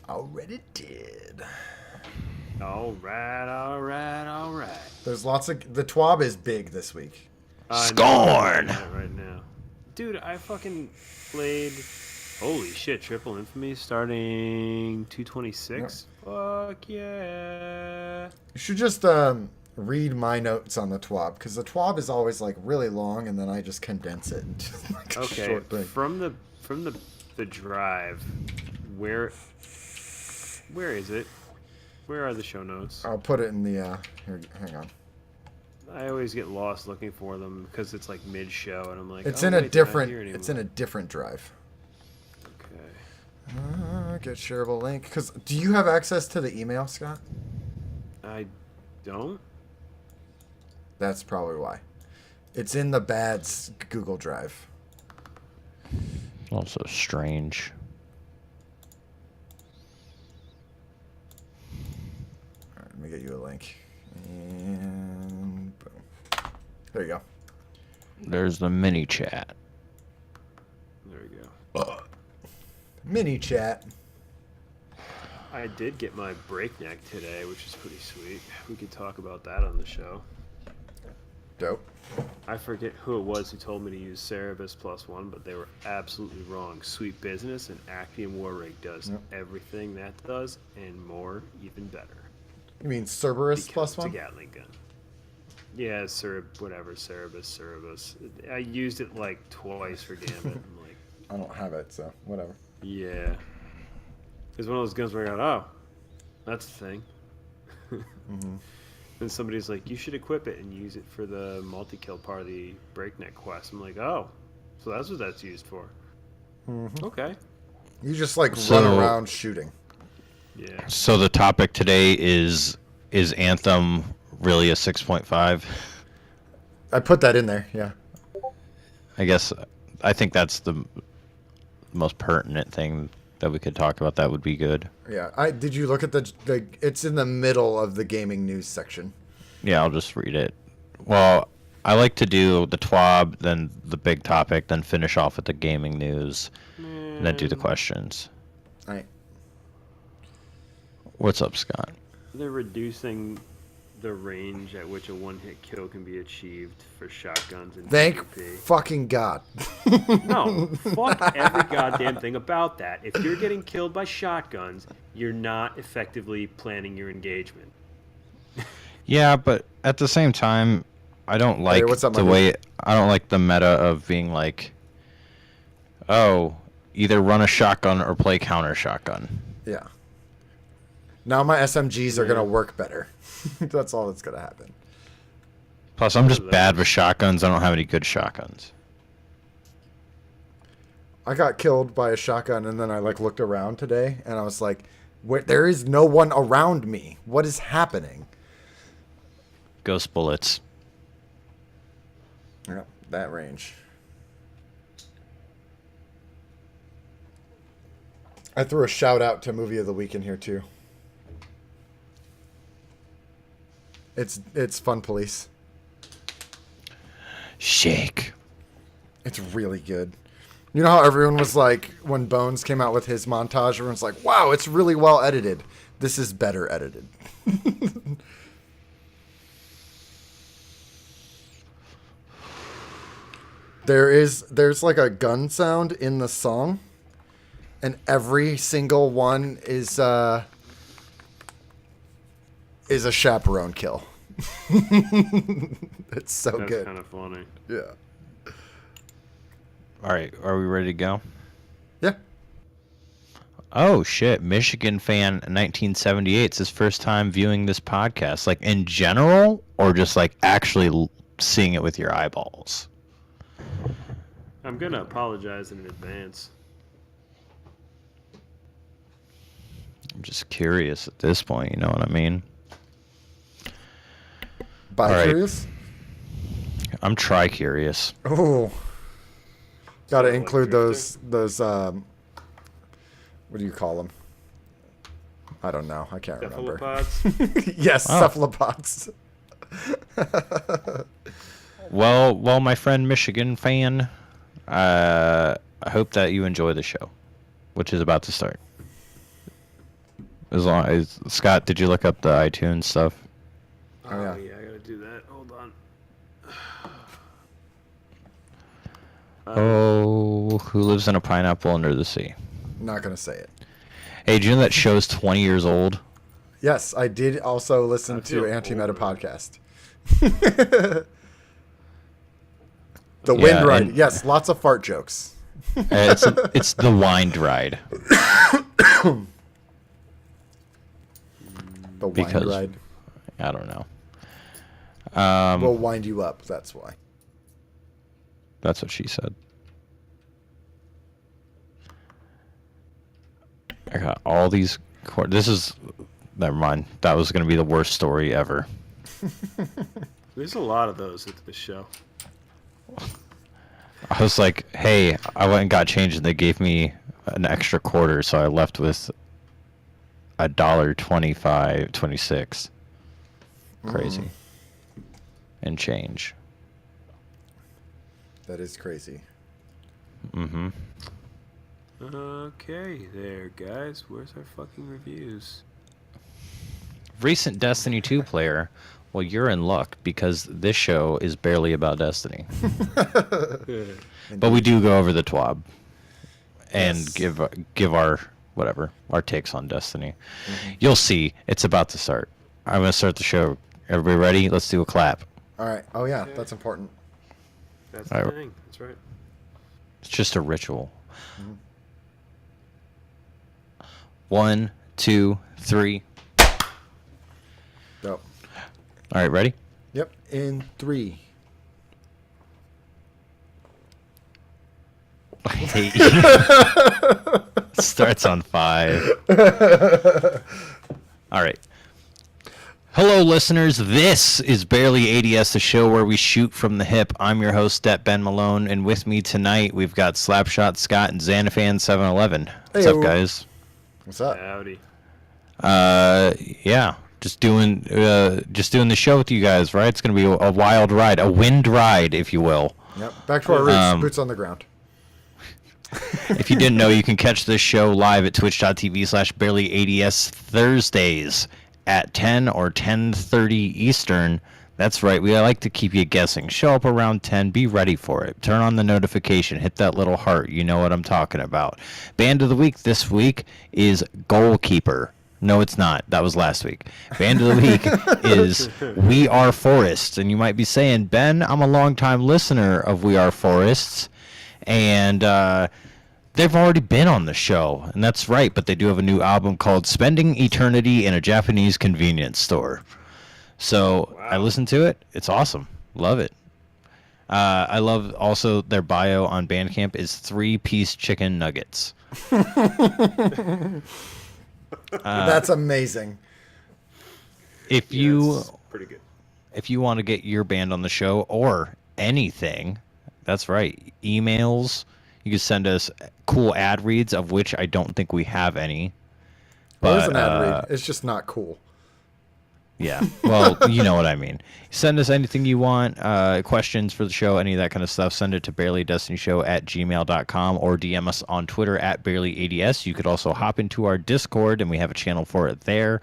Already did. All right. There's lots of... The TWAB is big this week. Scorn! Right now. Dude, I fucking played... Holy shit, Triple Infamy starting 226? Yep. Fuck yeah. You should just read my notes on the TWAB, because the TWAB is always like really long, and then I just condense it into like a short thing. From the drive, where is it? Where are the show notes? I'll put it in the here, hang on. I always get lost looking for them because it's like mid-show, and I'm like, it's in a different drive. Okay. Get shareable link. Because do you have access to the email, Scott? I don't. That's probably why. It's in the BADS Google Drive. Also strange. All right, let me get you a link. And boom. There you go. There's the mini chat. There we go. Mini chat. I did get my breakneck today, which is pretty sweet. We could talk about that on the show. Dope. I forget who it was who told me to use Cerebus +1, but they were absolutely wrong. Sweet Business and Actium War Rig does everything that does and more, even better. You mean Cerberus because +1? It's a Gatling gun. Yeah, Cerebus. I used it like twice for Gambit. I'm like, I don't have it, so whatever. yeah. It's one of those guns where I go, oh, that's the thing. Mm-hmm. And somebody's like, you should equip it and use it for the multi-kill part of the Breakneck quest. I'm like, oh, so that's what that's used for. Mm-hmm. Okay. You just like run around shooting. Yeah. So the topic today is Anthem really a 6.5? I put that in there, yeah. I think that's the most pertinent thing that we could talk about. That would be good. Yeah. Did you look at the it's in the middle of the gaming news section. Yeah, I'll just read it. Well, I like to do the TWAB, then the big topic, then finish off with the gaming news, and then do the questions. All right. What's up, Scott? They're reducing the range at which a one-hit kill can be achieved for shotguns and Thank PvP. fucking God. No, fuck every goddamn thing about that. If you're getting killed by shotguns, you're not effectively planning your engagement. Yeah, but at the same time, I don't like what's up, the my way I don't like the meta of being like, oh, either run a shotgun or play counter shotgun. Yeah. Now my SMGs are gonna work better. That's all that's gonna happen. Plus, I'm just bad with shotguns. I don't have any good shotguns. I got killed by a shotgun, and then I like looked around today, and I was like, there is no one around me. What is happening? Ghost bullets. Yeah, that range. I threw a shout out to Movie of the Week in here too. It's Fun Police. Shake. It's really good. You know how everyone was like, when Bones came out with his montage, everyone's like, wow, it's really well edited. This is better edited. There's like a gun sound in the song, and every single one is a chaperone kill. It's so That's good. kind of funny. Yeah. All right, are we ready to go? Yeah. Oh shit! Michigan fan 1978. It's his first time viewing this podcast. Like in general, or just like actually seeing it with your eyeballs. I'm gonna apologize in advance. I'm just curious at this point. You know what I mean? Bi-curious? I'm tri-curious. Oh. Gotta So, include like those what do you call them? I don't know. I can't remember. Cephalopods? Yes, Oh. cephalopods. Well, my friend Michigan fan, I hope that you enjoy the show, which is about to start. As long as Scott, did you look up the iTunes stuff? Oh, yeah. Yeah, I gotta do that. Hold on. Oh, who lives in a pineapple under the sea? I'm not going to say it. Hey, do you know that show's 20 years old? Yes, I did also listen I feel to Anti-Meta old, man. podcast. The Wind Ride. and- Yes, lots of fart jokes. It's the Wind Ride. The Wind Because- Ride. I don't know. We'll wind you up, that's why. That's what she said. I got all these. This is. Never mind. That was going to be the worst story ever. There's a lot of those at the show. I was like, hey, I went and got changed, and they gave me an extra quarter, so I left with $1.25.26. Crazy. And change. That is crazy. Mm-hmm. Okay, there, guys. Where's our fucking reviews? Recent Destiny 2 player. Well, you're in luck because this show is barely about Destiny. But we do go over the TWAB and Yes. give our whatever our takes on Destiny. You'll see it's about to start. I'm gonna start the show. Everybody ready? Let's do a clap. All right. Oh, yeah, that's important. That's All the right. thing. That's right. It's just a ritual. 1, 2, 3. Dope. All right, ready? Yep. In 3. I hate you. Starts on 5. All right. Hello, listeners. This is Barely ADS, the show where we shoot from the hip. I'm your host, Ben Malone, and with me tonight we've got Slapshot Scott and Xanafan 711. What's up, Heyo. guys? What's up? Howdy. Yeah, just doing the show with you guys, right? It's gonna be a wild ride, a wind ride, if you will. Yep. Back to our roots. Boots on the ground. If you didn't know, you can catch this show live at twitch.tv/BarelyADS Thursdays at 10 or 10:30 Eastern. That's right. We like to keep you guessing. Show up around 10. Be ready for it. Turn on the notification. Hit that little heart. You know what I'm talking about. Band of the week this week is Goalkeeper. No, it's not. That was last week. Band of the week is We Are Forests. And you might be saying, Ben, I'm a longtime listener of We Are Forests. And they've already been on the show. And that's right. But they do have a new album called Spending Eternity in a Japanese Convenience Store. So I listened to it. It's awesome. Love it. I love also their bio on Bandcamp is 3-piece chicken nuggets. That's amazing. If Yeah, you it's pretty good. if you want to get your band on the show or anything, that's right. Emails. You can send us cool ad reads, of which I don't think we have any. There's But an ad read. It's just not cool. yeah, well, you know what I mean. Send us anything you want, questions for the show, any of that kind of stuff. Send it to BarelyDestinyShow@gmail.com or DM us on Twitter at BarelyADS. You could also hop into our Discord, and we have a channel for it there.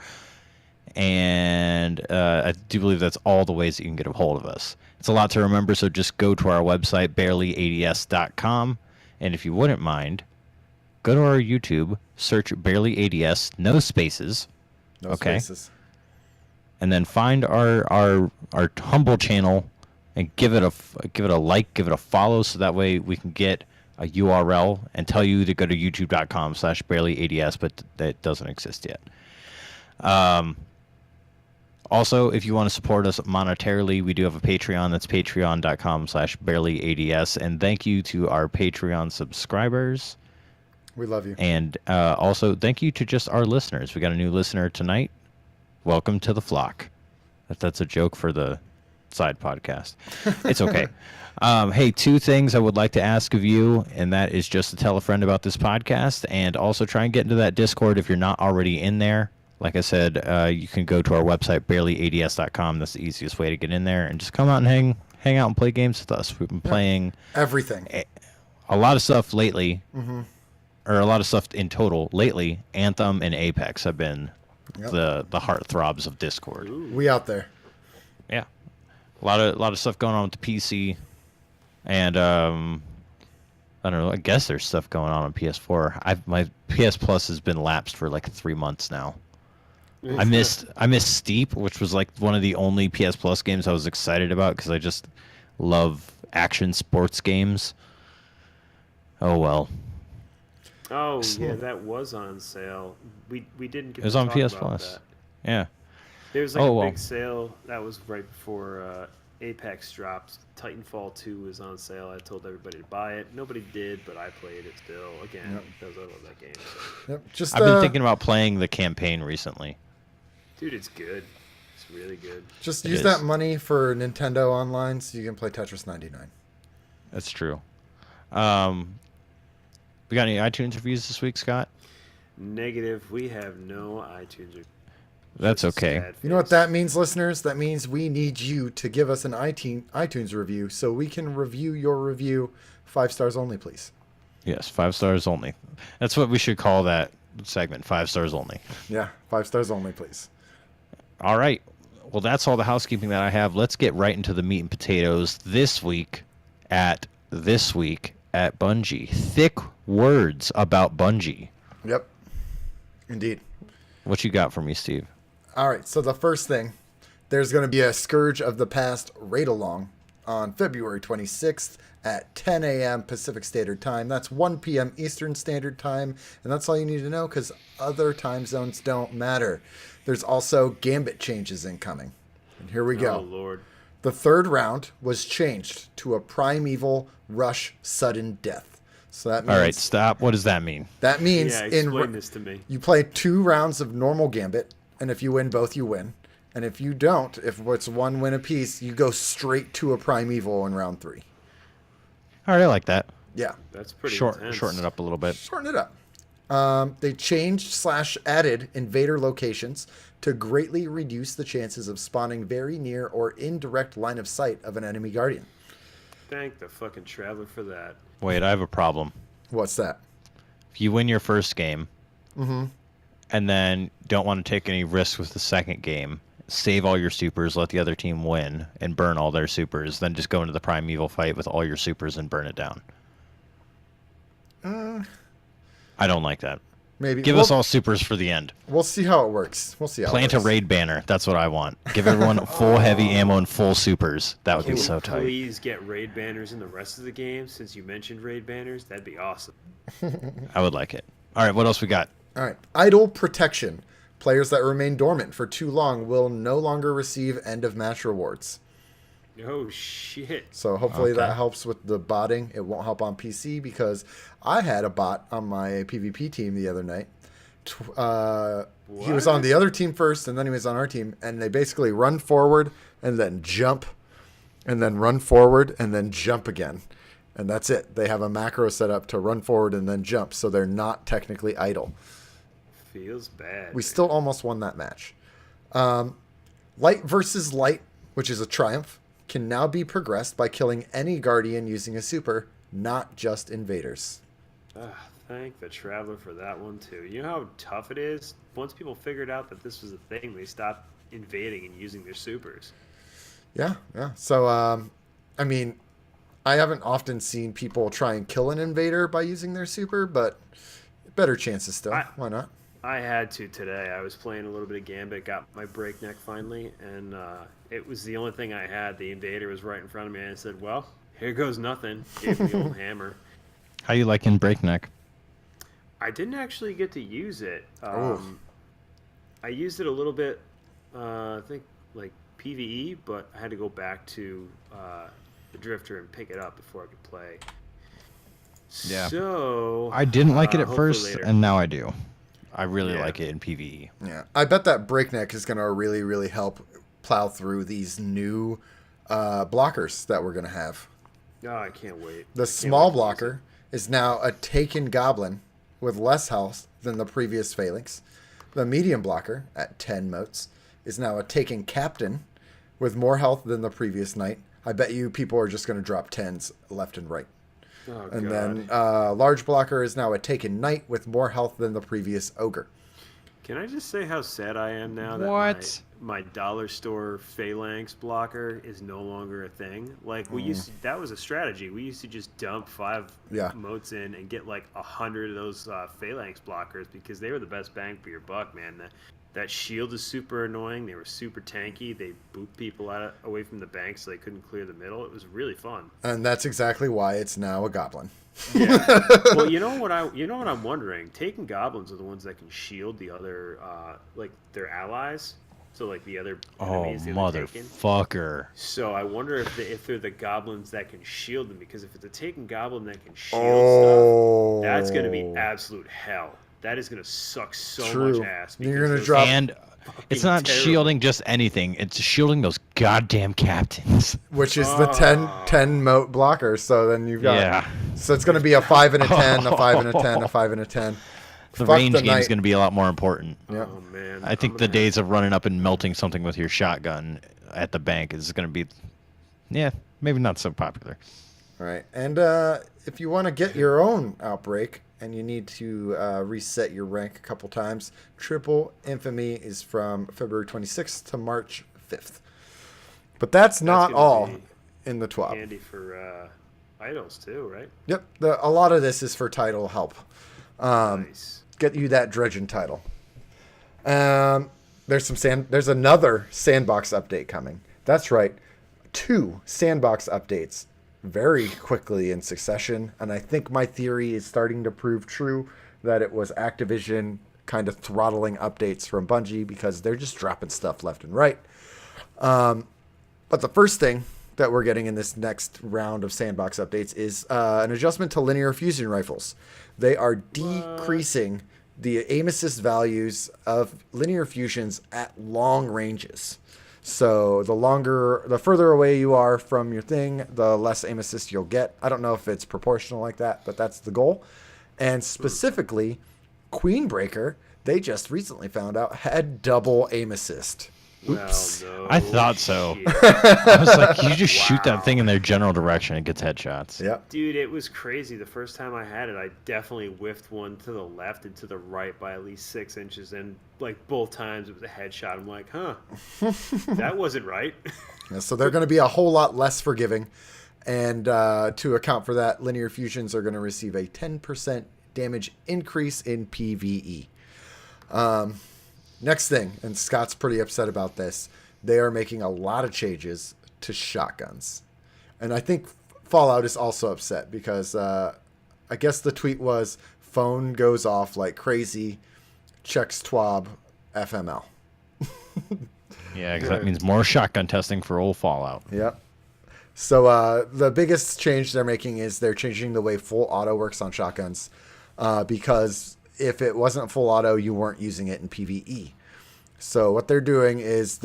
And I do believe that's all the ways that you can get a hold of us. It's a lot to remember, so just go to our website, BarelyADS.com. And if you wouldn't mind, go to our YouTube, search BarelyADS, no spaces. No Okay. spaces. And then find our humble channel and give it a like, give it a follow, so that way we can get a URL and tell you to go to youtube.com/BarelyADS, but that doesn't exist yet. Also, if you want to support us monetarily, we do have a Patreon. That's patreon.com/BarelyADS. And thank you to our Patreon subscribers. We love you. And also, thank you to just our listeners. We got a new listener tonight. Welcome to the flock. If that's a joke for the side podcast, it's okay. Hey, 2 things I would like to ask of you, and that is just to tell a friend about this podcast, and also try and get into that Discord if you're not already in there. Like I said, you can go to our website, BarelyADS.com. That's the easiest way to get in there, and just come out and hang out and play games with us. We've been playing Everything. a lot of stuff lately, or a lot of stuff in total lately. Anthem and Apex have been Yep. the heartthrobs of Discord. Ooh. We out there. Yeah, a lot of stuff going on with the PC, and I don't know. I guess there's stuff going on PS4. My PS Plus has been lapsed for like 3 months now. I missed Steep, which was like one of the only PS Plus games I was excited about because I just love action sports games. Oh well. Oh yeah, that was on sale. We didn't get It was to on talk PS about Plus. that. Yeah. There was like Oh, a well. big sale that was right before Apex dropped. Titanfall 2 was on sale. I told everybody to buy it. Nobody did, but I played it still. Again, Yep. because I love that game. So. Yep. Just I've been thinking about playing the campaign recently. Dude, it's good. It's really good. just It use is. that money for Nintendo Online so you can play Tetris 99. That's true. We got any iTunes reviews this week, Scott? Negative. We have no iTunes. That's Just okay. sad You know what face. that means, listeners? That means we need you to give us an iTunes review so we can review your review. 5 stars only, please. Yes, 5 stars only. That's what we should call that segment. 5 stars only. Yeah, 5 stars only, please. All right. Well, that's all the housekeeping that I have. Let's get right into the meat and potatoes this week at Bungie. Thick words about Bungie. Yep. Indeed. What you got for me, Steve? All right, so the first thing, there's going to be a Scourge of the Past raid-along on February 26th at 10 a.m. Pacific Standard Time. That's 1 p.m. Eastern Standard Time, and that's all you need to know because other time zones don't matter. There's also Gambit changes incoming. And here we go. Oh, Lord. The third round was changed to a Primeval Rush Sudden Death. So that means All right, stop. What does that mean? that means Yeah, in explain this to me. you play 2 rounds of normal Gambit, and if you win both, you win. And if you don't, if it's 1 win apiece, you go straight to a Primeval in round 3. All right, I like that. Yeah, That's pretty Shorten intense. it up a little bit. shorten it up. They changed/added invader locations to greatly reduce the chances of spawning very near or indirect line of sight of an enemy guardian. Thank the fucking Traveler for that. Wait, I have a problem. What's that? If you win your first game, and then don't want to take any risks with the second game, save all your supers, let the other team win, and burn all their supers, then just go into the Primeval fight with all your supers and burn it down. I don't like that. Maybe Give we'll, us all supers for the end. We'll see how it works. We'll see how Plant it a works. raid banner. That's what I want. Give everyone full heavy ammo and full supers. That would Can be we so tight. please get raid banners in the rest of the game? Since you mentioned raid banners, that'd be awesome. I would like it. All right, what else we got? All right. Idle protection. Players that remain dormant for too long will no longer receive end of match rewards. Oh shit! So hopefully Okay. that helps with the botting. It won't help on PC because I had a bot on my PvP team the other night. He was on the other team first, and then he was on our team, and they basically run forward and then jump, and then run forward and then jump again. And that's it. They have a macro set up to run forward and then jump, so they're not technically idle. Feels bad. We still almost won that match. Light versus light, which is a triumph, can now be progressed by killing any guardian using a super, not just invaders. Thank the Traveler for that one too. You know how tough it is? Once people figured out that this was a thing, they stopped invading and using their supers. Yeah. So, I mean, I haven't often seen people try and kill an invader by using their super, but better chances still. Why not? I had to today. I was playing a little bit of Gambit, got my breakneck finally, and it was the only thing I had. The invader was right in front of me, and I said, well, here goes nothing. Gave me the old hammer. How you liking Breakneck? I didn't actually get to use it. Oof. I used it a little bit, I think, like PvE, but I had to go back to the Drifter and pick it up before I could play. Yeah. So I didn't like it at hopefully first, later. and now I do. I really Yeah. like it in PvE. Yeah. I bet that breakneck is going to really, really help plow through these new blockers that we're going to have. Oh, I can't wait. The I can't small wait to use blocker is now a taken goblin with less health than the previous phalanx. The medium blocker at 10 motes is now a taken captain with more health than the previous knight. I bet you people are just going to drop 10s left and right. it. Oh, And God. then large blocker is now a taken knight with more health than the previous ogre. Can I just say how sad I am now that What? my dollar store phalanx blocker is no longer a thing? Like we used to, that was a strategy. We used to just dump 5 Yeah. motes in and get like 100 of those phalanx blockers because they were the best bang for your buck, man. That shield is super annoying. They were super tanky. They booped people away from the bank so they couldn't clear the middle. It was really fun. And that's exactly why it's now a goblin. Yeah. Well, you know what I'm wondering. Taking goblins are the ones that can shield the other, like their allies. So like the other Oh, enemies the other Taken. motherfucker. So I wonder if they're the goblins that can shield them, because if it's a Taken goblin that can shield Oh. stuff, that's gonna be absolute hell. That is gonna suck so True. much ass. You're because gonna those drop- And it's fucking not terrible. shielding just anything. It's shielding those goddamn captains. Which is the 10 moat blocker. So then you've got. Yeah. So it's going to be a 5 and a 10, a 5 and a 10, a 5 and a 10. The Fuck range the game is knight. going to be a lot more important. Yeah. Oh man. I think the days of running up and melting something with your shotgun at the bank is going to be, yeah, maybe not so popular. All right. And if you want to get your own outbreak and you need to reset your rank a couple times, Triple Infamy is from February 26th to March 5th. But that's not gonna all be in the 12. handy for idols too, right? Yep. A lot of this is for title help. Nice. Get you that dredging title. There's another sandbox update coming. That's right. 2 sandbox updates very quickly in succession, and I think my theory is starting to prove true that it was Activision kind of throttling updates from Bungie because they're just dropping stuff left and right. But the first thing that we're getting in this next round of sandbox updates is an adjustment to linear fusion rifles. They are decreasing the aim assist values of linear fusions at long ranges. So the further away you are from your thing, the less aim assist you'll get. I don't know if it's proportional like that, but that's the goal. And specifically, Queenbreaker, they just recently found out, had double aim assist. Oops. Well, no I thought so. shit. I was like, you just shoot that thing in their general direction, it gets headshots. Yep. Dude, it was crazy. The first time I had it, I definitely whiffed one to the left and to the right by at least 6 inches. And like both times it was a headshot. I'm like, huh, that wasn't right. Yeah, so they're going to be a whole lot less forgiving. And to account for that, linear fusions are going to receive a 10% damage increase in PvE. Next thing, and Scott's pretty upset about this, they are making a lot of changes to shotguns. And I think Fallout is also upset because I guess the tweet was, phone goes off like crazy, checks TWAB FML. Yeah, because that means more shotgun testing for old Fallout. Yep. So the biggest change they're making is they're changing the way full auto works on shotguns because if it wasn't full auto, you weren't using it in PvE. So what they're doing is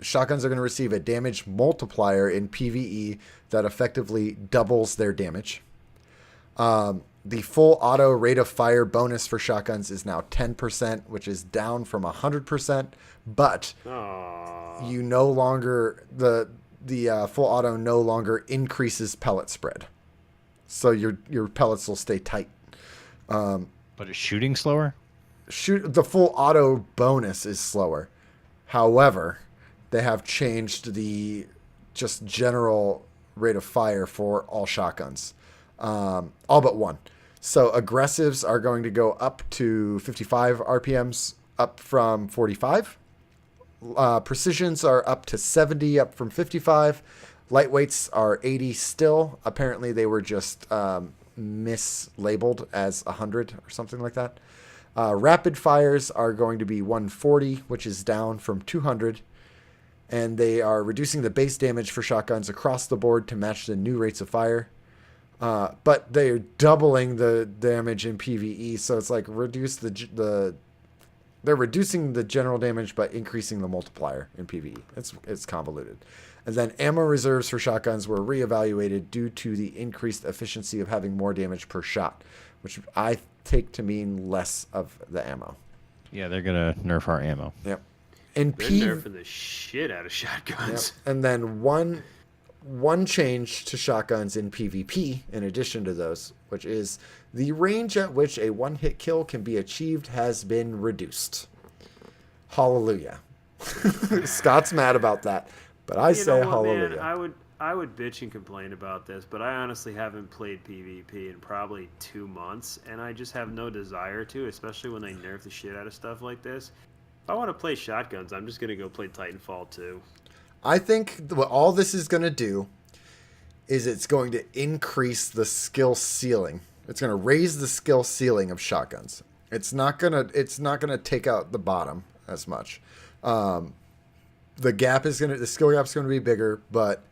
shotguns are going to receive a damage multiplier in PvE that effectively doubles their damage. The full auto rate of fire bonus for shotguns is now 10%, which is down from 100%, but Aww. you no longer the full auto no longer increases pellet spread, so your pellets will stay tight. But it's shooting slower? The full auto bonus is slower. However, they have changed the just general rate of fire for all shotguns, all but one. So aggressives are going to go up to 55 RPMs, up from 45. Precisions are up to 70, up from 55. Lightweights are 80 still. Apparently they were just mislabeled as 100 or something like that. Rapid fires are going to be 140, which is down from 200. And they are reducing the base damage for shotguns across the board to match the new rates of fire. But they're doubling the damage in PvE, so it's like they're reducing the general damage but increasing the multiplier in PvE. It's convoluted. And then ammo reserves for shotguns were reevaluated due to the increased efficiency of having more damage per shot, which I take to mean less of the ammo. Yeah, they're going to nerf our ammo. Yep. In They're nerfing the shit out of shotguns. Yep. And then one change to shotguns in PvP, in addition to those, which is the range at which a one-hit kill can be achieved has been reduced. hallelujah. Scott's mad about that, but I say hallelujah. Man, I would bitch and complain about this, but I honestly haven't played PvP in probably 2 months, and I just have no desire to, especially when they nerf the shit out of stuff like this. If I want to play shotguns, I'm just gonna go play Titanfall 2. I think what all this is going to do is it's going to increase the skill ceiling. It's going to raise the skill ceiling of shotguns. It's not gonna take out the bottom as much. The skill gap's gonna be bigger, but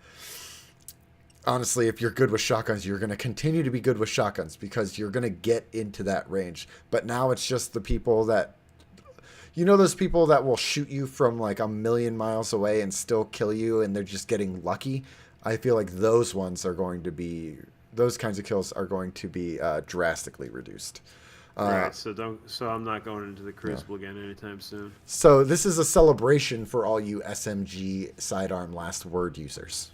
honestly, if you're good with shotguns, you're going to continue to be good with shotguns because you're going to get into that range. But now it's just the people that, those people that will shoot you from like 1,000,000 miles away and still kill you, and they're just getting lucky. I feel like those kinds of kills are going to be drastically reduced. Right, so I'm not going into the Crucible again anytime soon. So this is a celebration for all you SMG sidearm last word users.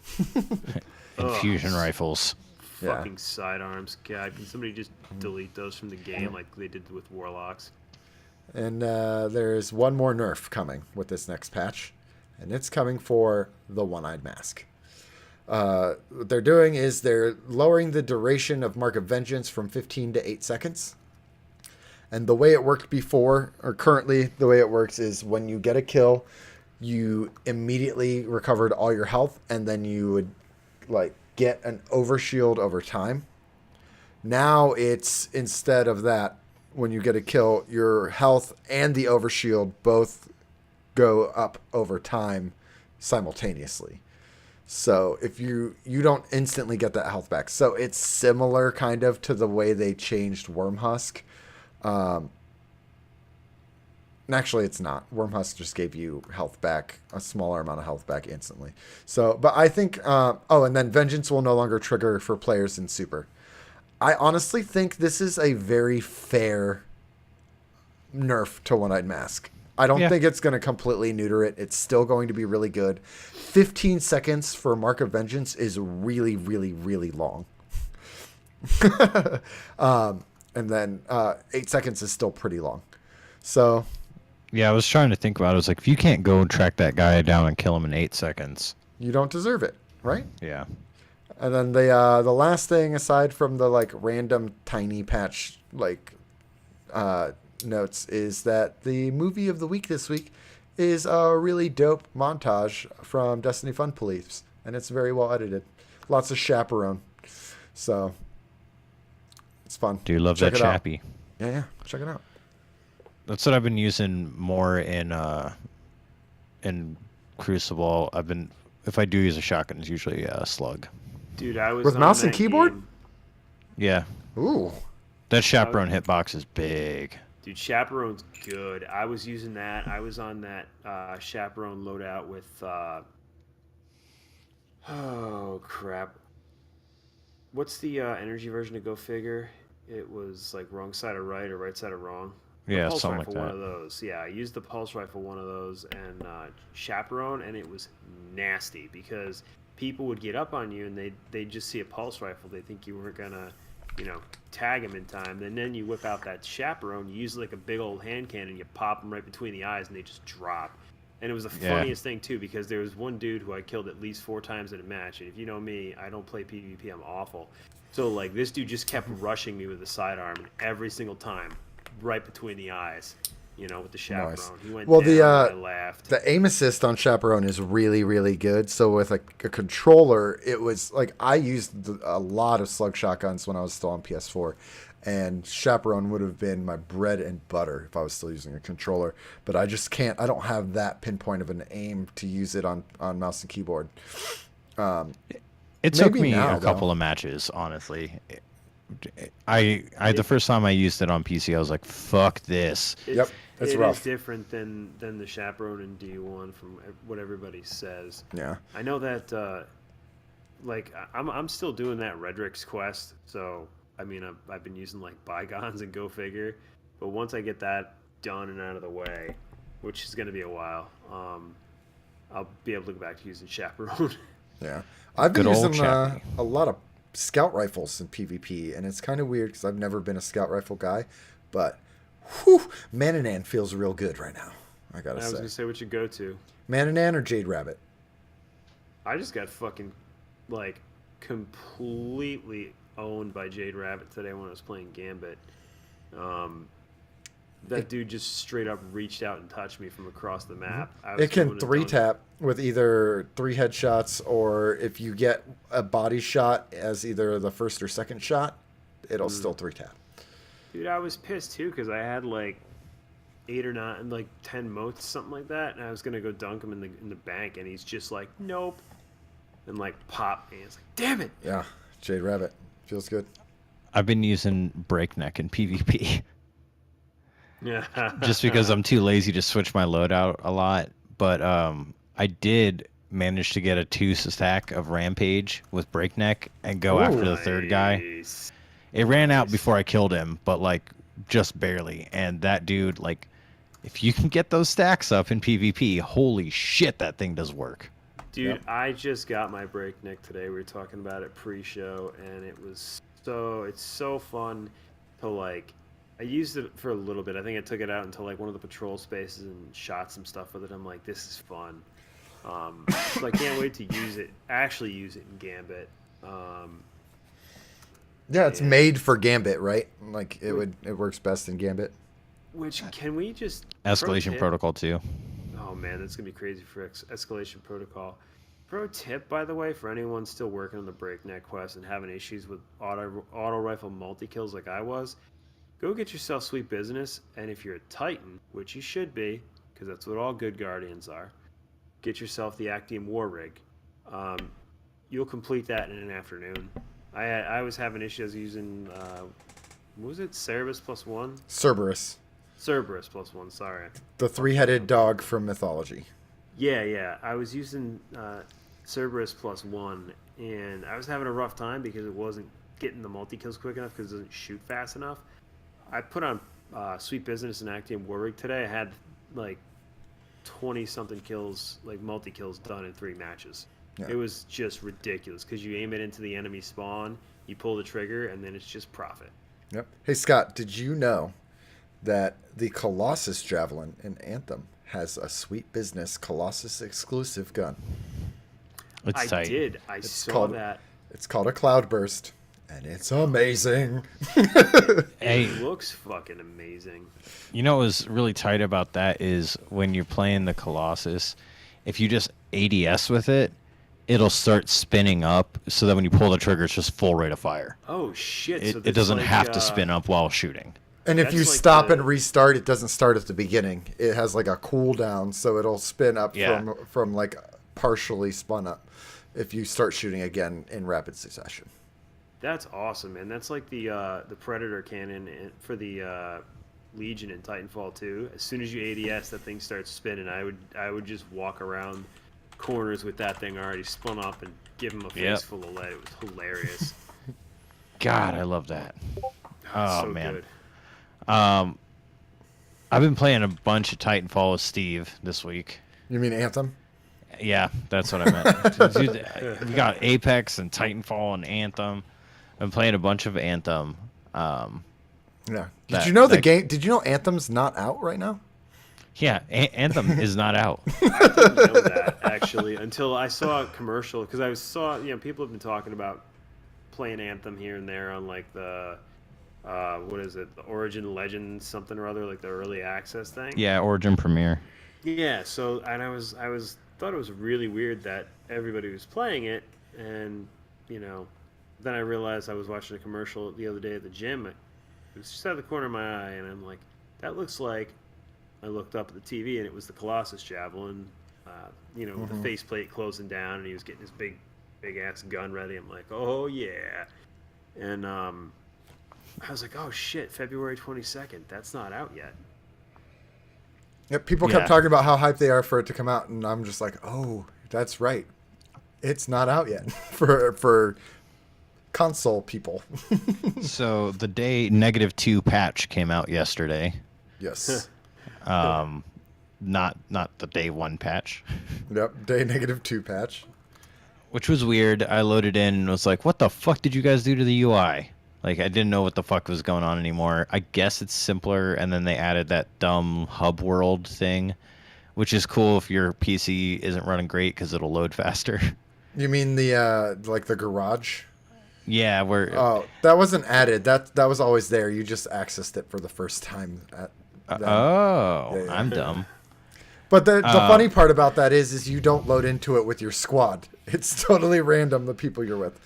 Infusion rifles. Fucking sidearms. God, can somebody just delete those from the game like they did with Warlocks? And there's one more nerf coming with this next patch, and it's coming for the One-Eyed Mask. What they're doing is they're lowering the duration of Mark of Vengeance from 15 to 8 seconds. And the way it worked before, or currently the way it works, is when you get a kill, you immediately recovered all your health, and then you would get an overshield over time. Now it's, instead of that, when you get a kill, your health and the overshield both go up over time simultaneously. So if you don't instantly get that health back. So it's similar kind of to the way they changed Wormhusk. Actually, it's not. Wormhusk just gave you health back, a smaller amount of health back instantly. So, but I think, and then Vengeance will no longer trigger for players in Super. I honestly think this is a very fair nerf to One-Eyed Mask. I don't think it's going to completely neuter it. It's still going to be really good. 15 seconds for Mark of Vengeance is really, really, really long. And then 8 seconds is still pretty long. So... yeah, I was trying to think about it. I was like, if you can't go and track that guy down and kill him in 8 seconds, you don't deserve it, right? Yeah. And then the last thing, aside from the random tiny patch notes, is that the movie of the week this week is a really dope montage from Destiny Fun Police, and it's very well edited. Lots of chaperone, so it's fun. Do you love that chappy? Yeah, check it out. That's what I've been using more in Crucible. If I do use a shotgun, it's usually a slug. Dude, I was with on mouse and that keyboard. game. Yeah. Ooh. That chaperone hitbox is big. Dude, chaperone's good. I was using that. I was on that chaperone loadout with. Oh crap! What's the energy version of Go Figure? It was wrong side of right or right side of wrong. Yeah, pulse something rifle, like that. one of those. Yeah, I used the pulse rifle, one of those, and chaperone, and it was nasty because people would get up on you and they'd just see a pulse rifle. They think you weren't gonna, tag them in time. And then you whip out that chaperone, you use a big old hand cannon, you pop them right between the eyes, and they just drop. And it was the funniest thing too, because there was one dude who I killed at least 4 times in a match. And if you know me, I don't play PvP. I'm awful. So this dude just kept rushing me with the sidearm, and every single time, right between the eyes, with the chaperone. Nice. He went down, I laughed. The aim assist on chaperone is really, really good. So with a controller, it was I used a lot of slug shotguns when I was still on PS4, and chaperone would have been my bread and butter if I was still using a controller. But I just can't. I don't have that pinpoint of an aim to use it on mouse and keyboard. It took me a couple of matches, honestly. The first time I used it on PC, I was like, "Fuck this." It's rough. It is different than the chaperone in D1 from what everybody says. Yeah. I know that. I'm still doing that Redrick's quest, so I mean I've been using bygones and Go Figure, but once I get that done and out of the way, which is going to be a while, I'll be able to go back to using chaperone. Yeah, I've been using a lot of scout rifles in PvP, and it's kind of weird because I've never been a scout rifle guy, but Mananan feels real good right now. I gotta I was say. gonna say what you go to. Mananan or Jade Rabbit? I just got fucking like completely owned by Jade Rabbit today when I was playing Gambit. That dude just straight up reached out and touched me from across the map. I was It can doing a 3-tap with either 3 headshots, or if you get a body shot as either the first or second shot, it'll still 3-tap. Dude, I was pissed too because I had like 8 or 9, like 10 motes, something like that, and I was gonna go dunk him in the bank, and he's just like, nope, and like pop me. It's like, damn it. Yeah, Jade Rabbit feels good. I've been using Breakneck in PvP. Yeah. Just because I'm too lazy to switch my loadout a lot. But I did manage to get a 2-stack of Rampage with Breakneck and go after the third guy. Nice. It ran out before I killed him, but like just barely. And that dude, like, if you can get those stacks up in PvP, holy shit, that thing does work. Dude, Yep. I just got my Breakneck today. We were talking about it pre-show, and it's so fun to like. I used it for a little bit. I think I took it out into like one of the patrol spaces and shot some stuff with it. I'm like, this is fun. So I can't wait to actually use it in Gambit. Yeah, it's made for Gambit, right? Like it works best in Gambit. Which can we just Escalation pro tip- Protocol too. Oh man, that's gonna be crazy for Escalation Protocol. Pro tip, by the way, for anyone still working on the Breakneck quest and having issues with auto rifle multi kills like I was, go get yourself Sweet Business, and if you're a Titan, which you should be, because that's what all good Guardians are, get yourself the Actium War Rig. You'll complete that in an afternoon. I was having issues using, what was it, Cerberus +1? Cerberus +1, sorry. The 3-headed dog from mythology. Yeah. I was using Cerberus +1, and I was having a rough time because it wasn't getting the multi-kills quick enough because it doesn't shoot fast enough. I put on Sweet Business and Actium War Rig today. I had like 20-something kills, like multi-kills done in 3 matches. Yeah. It was just ridiculous because you aim it into the enemy spawn, you pull the trigger, and then it's just profit. Yep. Hey Scott, did you know that the Colossus Javelin in Anthem has a Sweet Business Colossus exclusive gun? It's I tight. did. I saw that. It's called a Cloudburst, and it's amazing. Hey, It looks fucking amazing. you know what was really tight about that is when you're playing the Colossus, if you just ADS with it, it'll start spinning up so that when you pull the trigger, it's just full rate of fire. Oh shit! It, so it this doesn't like, have to spin up while shooting. And if That's you like stop the- and restart, it doesn't start at the beginning. It has like a cooldown, so it'll spin up Yeah. from like partially spun up if you start shooting again in rapid succession. That's awesome, man. That's like the Predator cannon for the Legion in Titanfall 2. As soon as you ADS, that thing starts spinning. I would just walk around corners with that thing already spun up and give him a face Yep. full of lead. It was hilarious. God, I love that. Oh so man. good. I've been playing a bunch of Titanfall with Steve this week. You mean Anthem? Yeah, that's what I meant. Dude, we got Apex and Titanfall and Anthem. I've been playing a bunch of Anthem. Yeah. Did That- you know the that- game? Did you know Anthem's not out right now? Yeah, Anthem is not out. I didn't know that actually until I saw a commercial because I saw people have been talking about playing Anthem here and there on like the what is it, the Origin Legend something or other, like the early access thing. Yeah, Origin Premiere. Yeah, so and I thought it was really weird that everybody was playing it, and then I realized I was watching a commercial the other day at the gym. It was just out of the corner of my eye, and I'm like, that looks like. I looked up at the TV, and it was the Colossus Javelin, with the faceplate closing down, and he was getting his big ass gun ready. I'm like, oh yeah, and I was like, oh shit, February 22nd, that's not out yet. Yeah, people Yeah. kept talking about how hyped they are for it to come out, and I'm just like, oh, that's right. It's not out yet for console people. So the day -2 patch came out yesterday. Yes. Not the day 1 patch, Yep. Day -2 patch. which was weird. I loaded in and was like, what the fuck did you guys do to the UI? Like, I didn't know what the fuck was going on anymore. I guess it's simpler, and then they added that dumb hub world thing. which is cool if your PC isn't running great because it'll load faster. You mean the like the garage? Yeah, where Oh, that wasn't added. That was always there. You just accessed it for the first time at then. Yeah. I'm dumb. But the funny part about that is you don't load into it with your squad. It's totally random, the people you're with.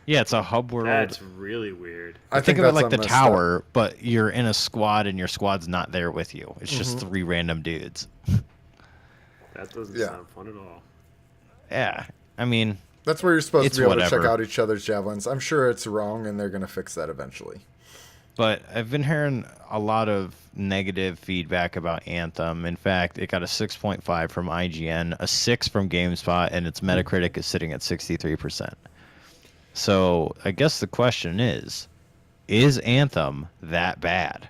Yeah, it's a hub world. That's really weird. I Think of it that's like the messed tower, but you're in a squad and your squad's not there with you. It's just 3 random dudes. That doesn't Yeah. sound fun at all. Yeah, I mean, That's where you're supposed It's to be able to whatever. check out each other's javelins. I'm sure it's wrong, and they're going to fix that eventually. but I've been hearing a lot of negative feedback about Anthem. In fact, it got a 6.5 from IGN, a 6 from GameSpot, and its Metacritic is sitting at 63%. So I guess the question is Anthem that bad?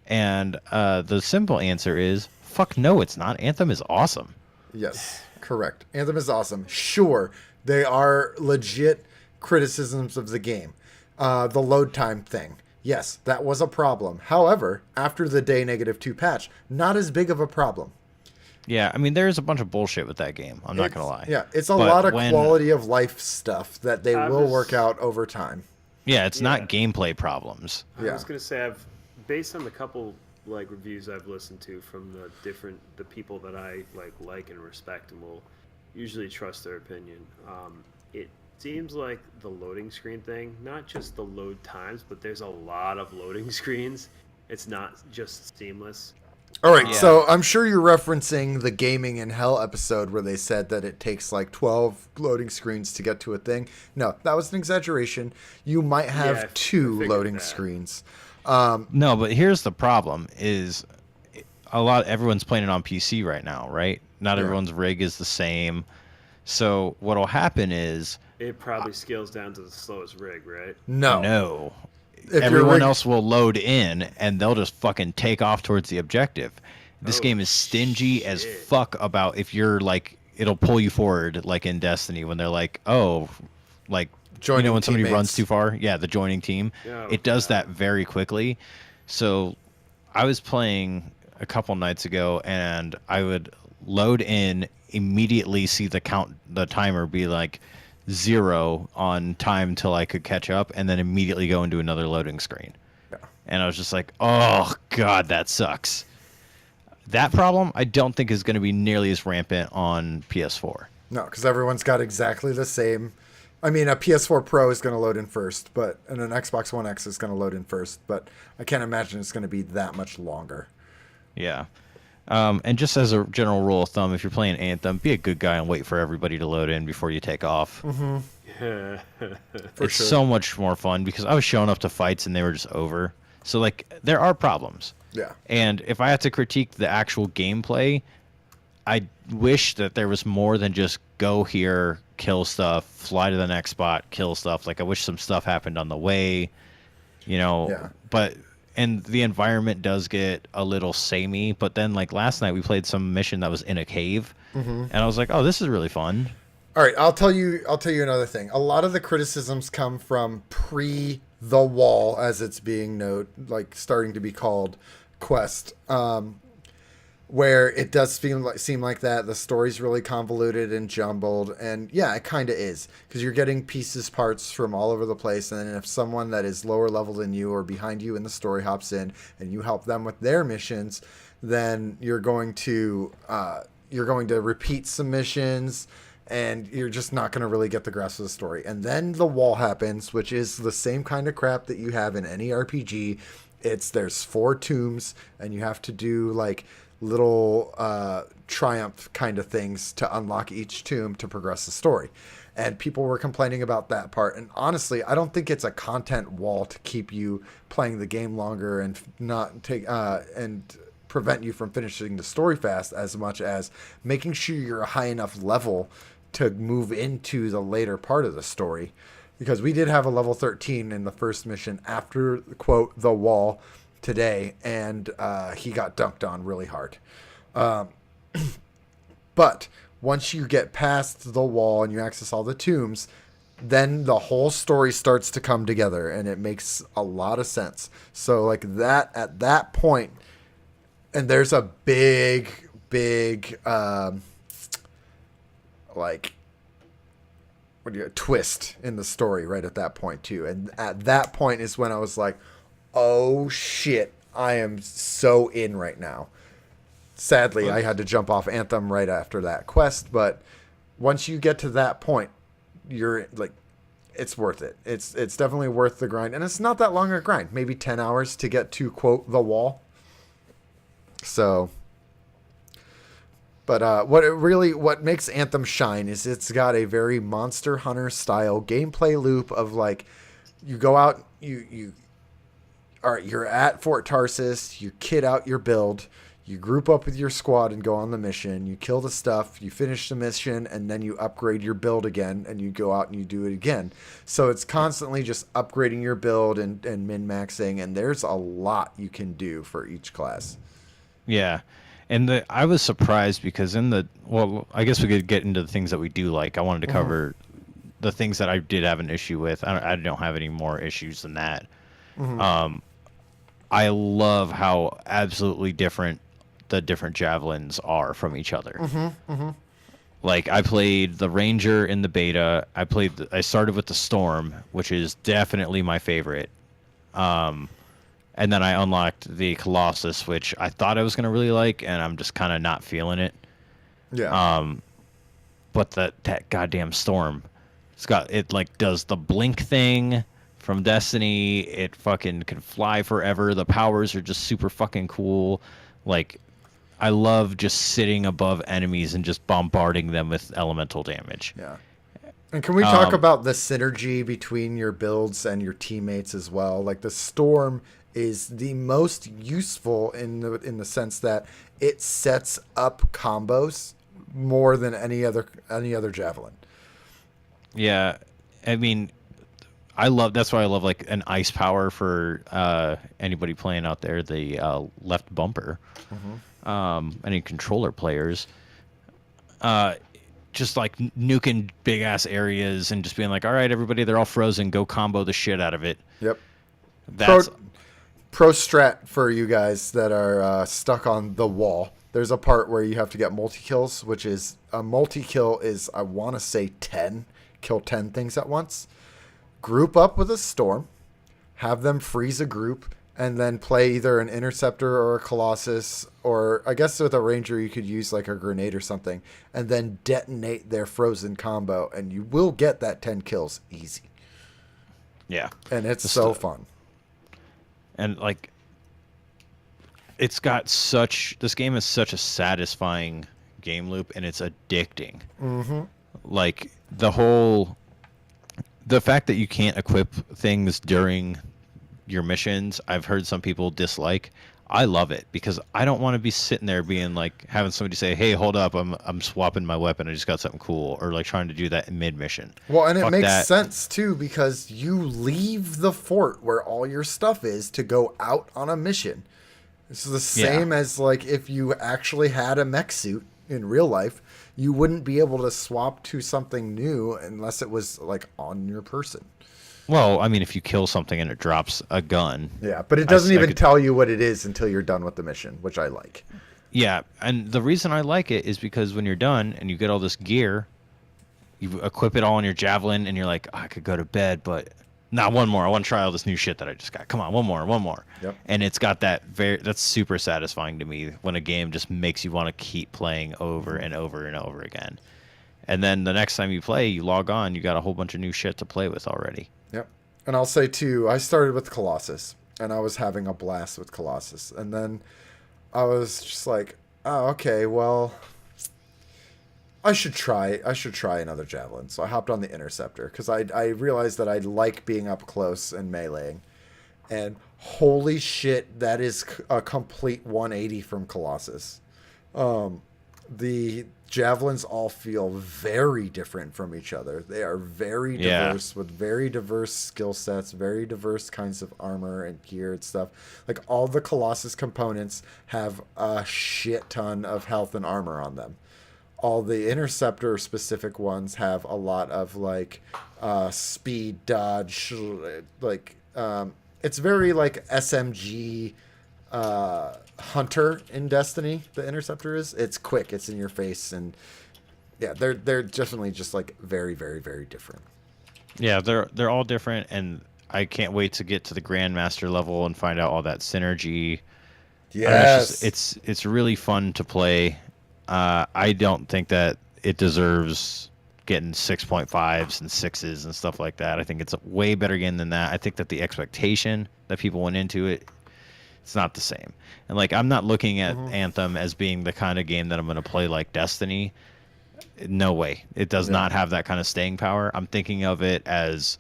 And the simple answer is, fuck no, it's not. Anthem is awesome. Yes, correct. Anthem is awesome. Sure, they are legit criticisms of the game. The load time thing. Yes, that was a problem. However, after the day -2 patch, not as big of a problem. Yeah, I mean, there's a bunch of bullshit with that game. I'm not going to lie. Yeah, it's a But lot of when- quality of life stuff that they I will was- work out over time. Yeah, it's Yeah. not gameplay problems. I Yeah. was gonna say based on the couple like reviews I've listened to from the people that I like and respect and will usually trust their opinion. It seems like the loading screen thing, not just the load times, but there's a lot of loading screens. It's not just seamless. All right, Yeah. so I'm sure you're referencing the Gaming in Hell episode where they said that it takes like 12 loading screens to get to a thing. No, that was an exaggeration. You might have Yeah, I 2 figured loading that. screens. No, but here's the problem: is everyone's playing it on PC right now, right? Not Yeah. everyone's rig is the same. So what'll happen is It probably scales down to the slowest rig, right? no. If your Everyone rig- else will load in and they'll just fucking take off towards the objective. This Oh, game is stingy as shit. fuck about if you're like it'll pull you forward like in Destiny when they're like, oh, like Joining when somebody teammates. runs too far, yeah, the joining team. Oh, It does God. that very quickly. So I was playing a couple nights ago and I would load in, immediately see the timer be like 0 on time till I could catch up, and then immediately go into another loading screen. Yeah. And I was just like, oh god, that sucks. That problem I don't think is going to be nearly as rampant on PS4. No, because everyone's got exactly the same. I mean, a PS4 Pro is going to load in first, and an Xbox One X is going to load in first, but I can't imagine it's going to be that much longer. Yeah. And just as a general rule of thumb, if you're playing Anthem, be a good guy and wait for everybody to load in before you take off. For It's sure. so much more fun because I was showing up to fights and they were just over. So, like, there are problems. Yeah. And if I had to critique the actual gameplay, I wish that there was more than just go here, kill stuff, fly to the next spot, kill stuff. Like, I wish some stuff happened on the way, Yeah. But, and the environment does get a little samey. But then, like, last night we played some mission that was in a cave. And I was like, oh, this is really fun. All right, I'll tell you another thing. A lot of the criticisms come from pre the wall, as it's being starting to be called, quest, where it does seem like that. The story's really convoluted and jumbled, and yeah, it kind of is, because you're getting parts from all over the place, and then if someone that is lower level than you or behind you in the story hops in and you help them with their missions, then you're going to repeat some missions, and you're just not going to really get the grasp of the story. And then the wall happens, which is the same kind of crap that you have in any RPG. There's 4 tombs, and you have to do like little triumph kind of things to unlock each tomb to progress the story. And people were complaining about that part. And honestly, I don't think it's a content wall to keep you playing the game longer and not take and prevent you from finishing the story fast, as much as making sure you're a high enough level to move into the later part of the story. Because we did have a level 13 in the first mission after, quote, the wall today, and he got dunked on really hard. But once you get past the wall and you access all the tombs, then the whole story starts to come together, and it makes a lot of sense. So like that, at that point, and there's a big big like twist in the story right at that point too. And at that point is when I was like, oh shit, I am so in right now. Sadly, I had to jump off Anthem right after that quest, but once you get to that point, you're like, it's worth it. It's definitely worth the grind, and it's not that long a grind. Maybe 10 hours to get to quote the wall. So, but what makes Anthem shine is it's got a very Monster Hunter style gameplay loop of like, you go out, you're at Fort Tarsis, you kit out your build, you group up with your squad and go on the mission, you kill the stuff, you finish the mission, and then you upgrade your build again, and you go out and you do it again. So it's constantly just upgrading your build and min-maxing, and there's a lot you can do for each class. Yeah. And I was surprised because I guess we could get into the things that we do like. I wanted to cover the things that I did have an issue with. I don't have any more issues than that. I love how absolutely different the different javelins are from each other. Like, I played the Ranger in the beta. I started with the Storm, which is definitely my favorite. And then I unlocked the Colossus, which I thought I was going to really like, and I'm just kind of not feeling it. Yeah. But that goddamn Storm, it like does the blink thing from Destiny. It fucking can fly forever. The powers are just super fucking cool. Like, I love just sitting above enemies and just bombarding them with elemental damage. Yeah. And can we talk about the synergy between your builds and your teammates as well? Like, the Storm is the most useful in the sense that it sets up combos more than any other javelin. Yeah, I mean, that's why I love like an ice power for anybody playing out there, the left bumper. Any controller players. Just like nuking big ass areas and just being like, all right, everybody, they're all frozen, go combo the shit out of it. Yep. That's Pro strat for you guys that are stuck on the wall. There's a part where you have to get multi-kills, which is a multi-kill is, I want to say 10. Kill 10 things at once. Group up with a Storm. Have them freeze a group. And then play either an Interceptor or a Colossus. Or I guess with a Ranger you could use like a grenade or something. And then detonate their frozen combo. And you will get that 10 kills easy. Yeah. And it's so fun. And like, this game is such a satisfying game loop, and it's addicting. Like, the fact that you can't equip things during your missions, I've heard some people dislike. I love it because I don't want to be sitting there being like, having somebody say, hey, hold up, I'm swapping my weapon, I just got something cool, or like trying to do that in mid-mission. Well, and it makes sense too, because you leave the fort where all your stuff is to go out on a mission. This is the same as like if you actually had a mech suit in real life, you wouldn't be able to swap to something new unless it was like on your person. Well, I mean, if you kill something and it drops a gun. Yeah, but it doesn't even tell you what it is until you're done with the mission, which I like. Yeah, and the reason I like it is because when you're done and you get all this gear, you equip it all on your javelin, and you're like, oh, I could go to bed, but one more. I want to try all this new shit that I just got. Come on, one more. Yep. And it's got that's super satisfying to me when a game just makes you want to keep playing over and over and over again. And then the next time you play, you log on, you got a whole bunch of new shit to play with already. Yep. And I'll say too, I started with Colossus, and I was having a blast with Colossus. And then I was just like, oh, okay, well, I should try another javelin. So I hopped on the Interceptor because I realized that I like being up close and meleeing. And holy shit, that is a complete 180 from Colossus. The javelins all feel very different from each other. They are very diverse with very diverse skill sets, very diverse kinds of armor and gear and stuff. Like, all the Colossus components have a shit ton of health and armor on them. All the Interceptor specific ones have a lot of like speed, dodge, like it's very like SMG hunter in Destiny. The interceptor is. It's quick. It's in your face, and yeah, they're definitely just like very, very, very different. Yeah, they're all different, and I can't wait to get to the Grandmaster level and find out all that synergy. I don't know, Yes. it's really fun to play. I don't think that it deserves getting 6.5s and 6s and stuff like that. I think it's a way better game than that. I think that the expectation that people went into it, it's not the same. And like, I'm not looking at Anthem as being the kind of game that I'm going to play like Destiny. No way. It does Yeah. not have that kind of staying power. I'm thinking of it as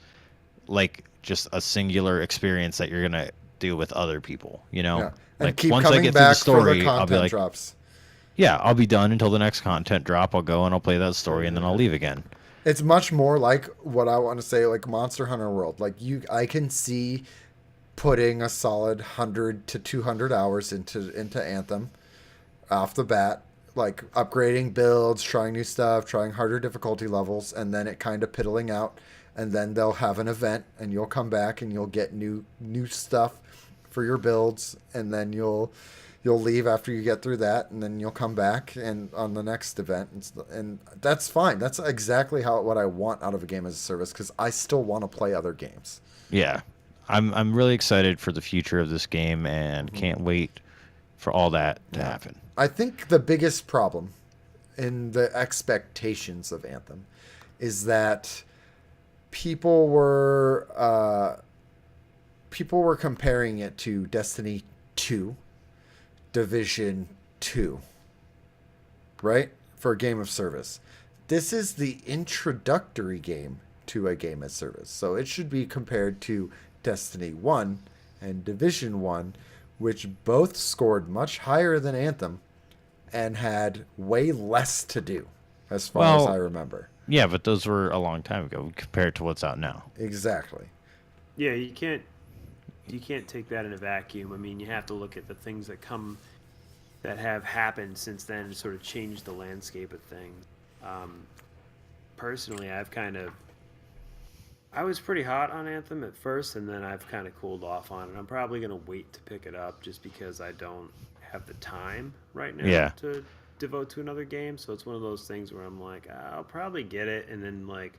like just a singular experience that you're going to do with other people, you know? Yeah. And Like, keep once I coming get through the back for the story, I'll be content like, drops. yeah, I'll be done until the next content drop. I'll go and I'll play that story and then I'll leave again. It's much more like what I want to say, like Monster Hunter World. Like I can see putting a solid 100 to 200 hours into Anthem off the bat, like upgrading builds, trying new stuff, trying harder difficulty levels, and then it kind of piddling out. And then they'll have an event, and you'll come back and you'll get new stuff for your builds, and then you'll leave after you get through that, and then you'll come back and on the next event, and that's fine. That's exactly what I want out of a game as a service, because I still want to play other games. Yeah. I'm really excited for the future of this game and can't wait for all that to happen. I think the biggest problem in the expectations of Anthem is that people were comparing it to Destiny 2, Division 2, right? For a game of service. This is the introductory game to a game as service. So it should be compared to Destiny 1 and Division 1, which both scored much higher than Anthem and had way less to do, as far as I remember. Yeah, but those were a long time ago compared to what's out now. Exactly. Yeah, you can't take that in a vacuum. I mean, you have to look at the things that have happened since then and sort of change the landscape of things. Personally, I was pretty hot on Anthem at first, and then I've kind of cooled off on it. I'm probably going to wait to pick it up just because I don't have the time right now to devote to another game. So it's one of those things where I'm like, I'll probably get it, and then like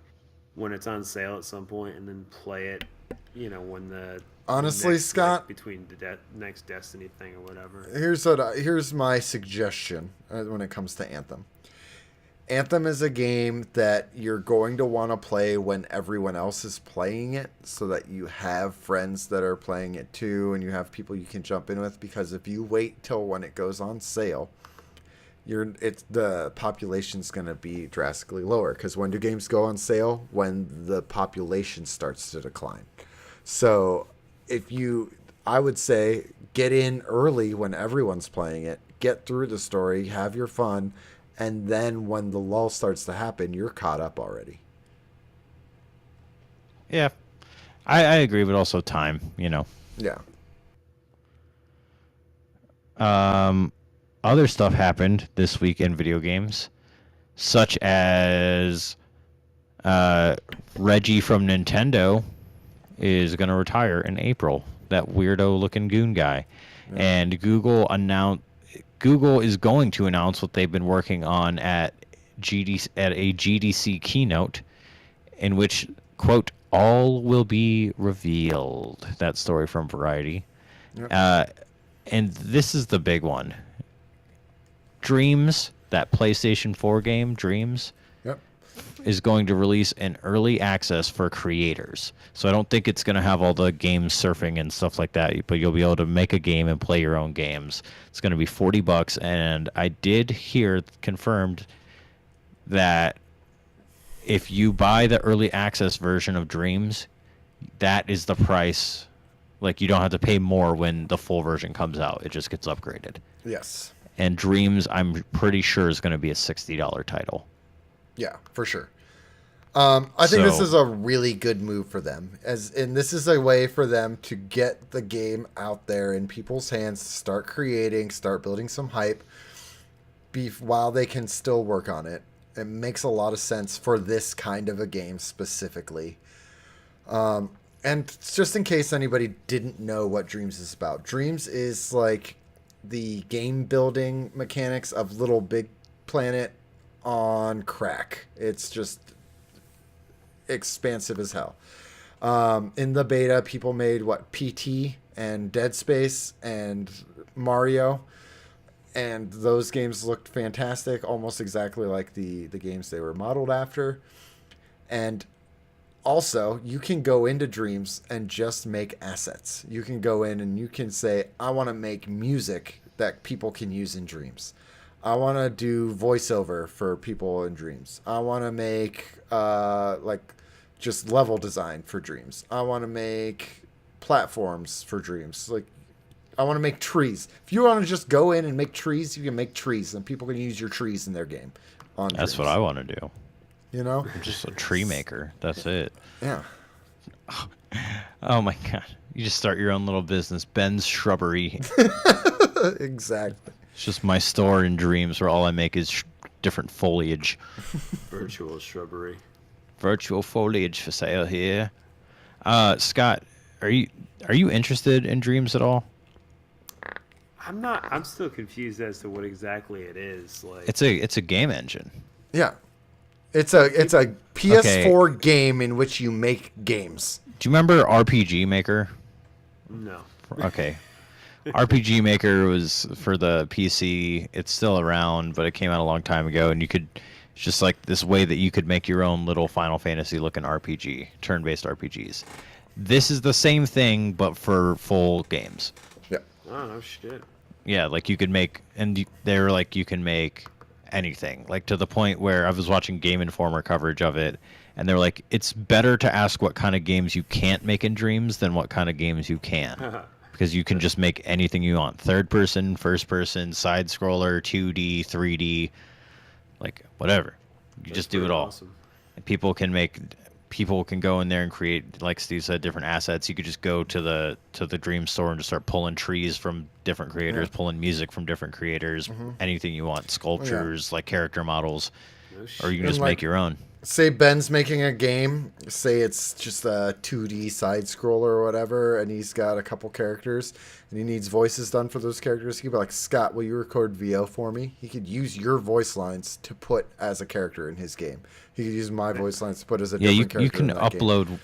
when it's on sale at some point, and then play it, you know, when honestly, next, Scott, like, between the next Destiny thing or whatever. Here's my suggestion when it comes to Anthem. Anthem is a game that you're going to want to play when everyone else is playing it, so that you have friends that are playing it too, and you have people you can jump in with. Because if you wait till when it goes on sale, the population's going to be drastically lower. Because when do games go on sale? When the population starts to decline. So I would say get in early when everyone's playing it, get through the story, have your fun, and then when the lull starts to happen, you're caught up already. Yeah, I agree, but also time, you know. Yeah. Other stuff happened this week in video games, such as Reggie from Nintendo is going to retire in April. That weirdo-looking goon guy, and Google is going to announce what they've been working on at a GDC keynote, in which, quote, all will be revealed. That story from Variety. Yep. And this is the big one. Dreams, that PlayStation 4 game, Dreams, is going to release an early access for creators. So I don't think it's going to have all the game surfing and stuff like that, but you'll be able to make a game and play your own games. It's going to be $40, and I did hear confirmed that if you buy the early access version of Dreams, that is the price. Like, you don't have to pay more when the full version comes out. It just gets upgraded. Yes. And Dreams, I'm pretty sure, is going to be a $60 title. Yeah, for sure. I think this is a really good move for them, and this is a way for them to get the game out there in people's hands, start creating, start building some hype, while they can still work on it. It makes a lot of sense for this kind of a game specifically. And just in case anybody didn't know what Dreams is about, Dreams is like the game building mechanics of Little Big Planet on crack. It's just expansive as hell. In the beta, people made PT and Dead Space and Mario, and those games looked fantastic, almost exactly like the games they were modeled after. And also, you can go into Dreams and just make assets. You can go in and you can say, I want to make music that people can use in Dreams. I want to do voiceover for people in Dreams. I want to make just level design for Dreams. I want to make platforms for Dreams. Like, I want to make trees. If you want to just go in and make trees, you can make trees, and people can use your trees in their game. That's what I want to do. You know? I'm just a tree maker. That's it. Yeah. Oh my god. You just start your own little business. Ben's Shrubbery. Exactly. It's just my store in Dreams where all I make is different foliage. Virtual shrubbery. Virtual foliage for sale here. Scott, are you interested in Dreams at all? I'm not. I'm still confused as to what exactly it is. Like, It's a game engine. Yeah. It's a PS4 game in which you make games. Do you remember RPG Maker? no. Okay. RPG Maker was for the PC. It's still around, but it came out a long time ago, and it's just like this way that you could make your own little Final Fantasy looking RPG, turn-based RPGs. This is the same thing, but for full games. Yeah. Oh no shit. Yeah, like you could make, and they were like, you can make anything, like to the point where I was watching Game Informer coverage of it, and they were like, it's better to ask what kind of games you can't make in Dreams than what kind of games you can. Because you can just make anything you want. Third person, first person, side scroller, 2D, 3D, like whatever. You just do it all. Awesome. And people can go in there and create, like Steve said, different assets. You could just go to the Dream store and just start pulling trees from different creators, pulling music from different creators, anything you want, sculptures, like character models, No or you can And just like- make your own. Say Ben's making a game. Say it's just a 2D side scroller or whatever, and he's got a couple characters, and he needs voices done for those characters. He could be like, Scott, will you record VO for me? He could use your voice lines to put as a character in his game. He could use my voice lines to put as a different character. You can in that game. upload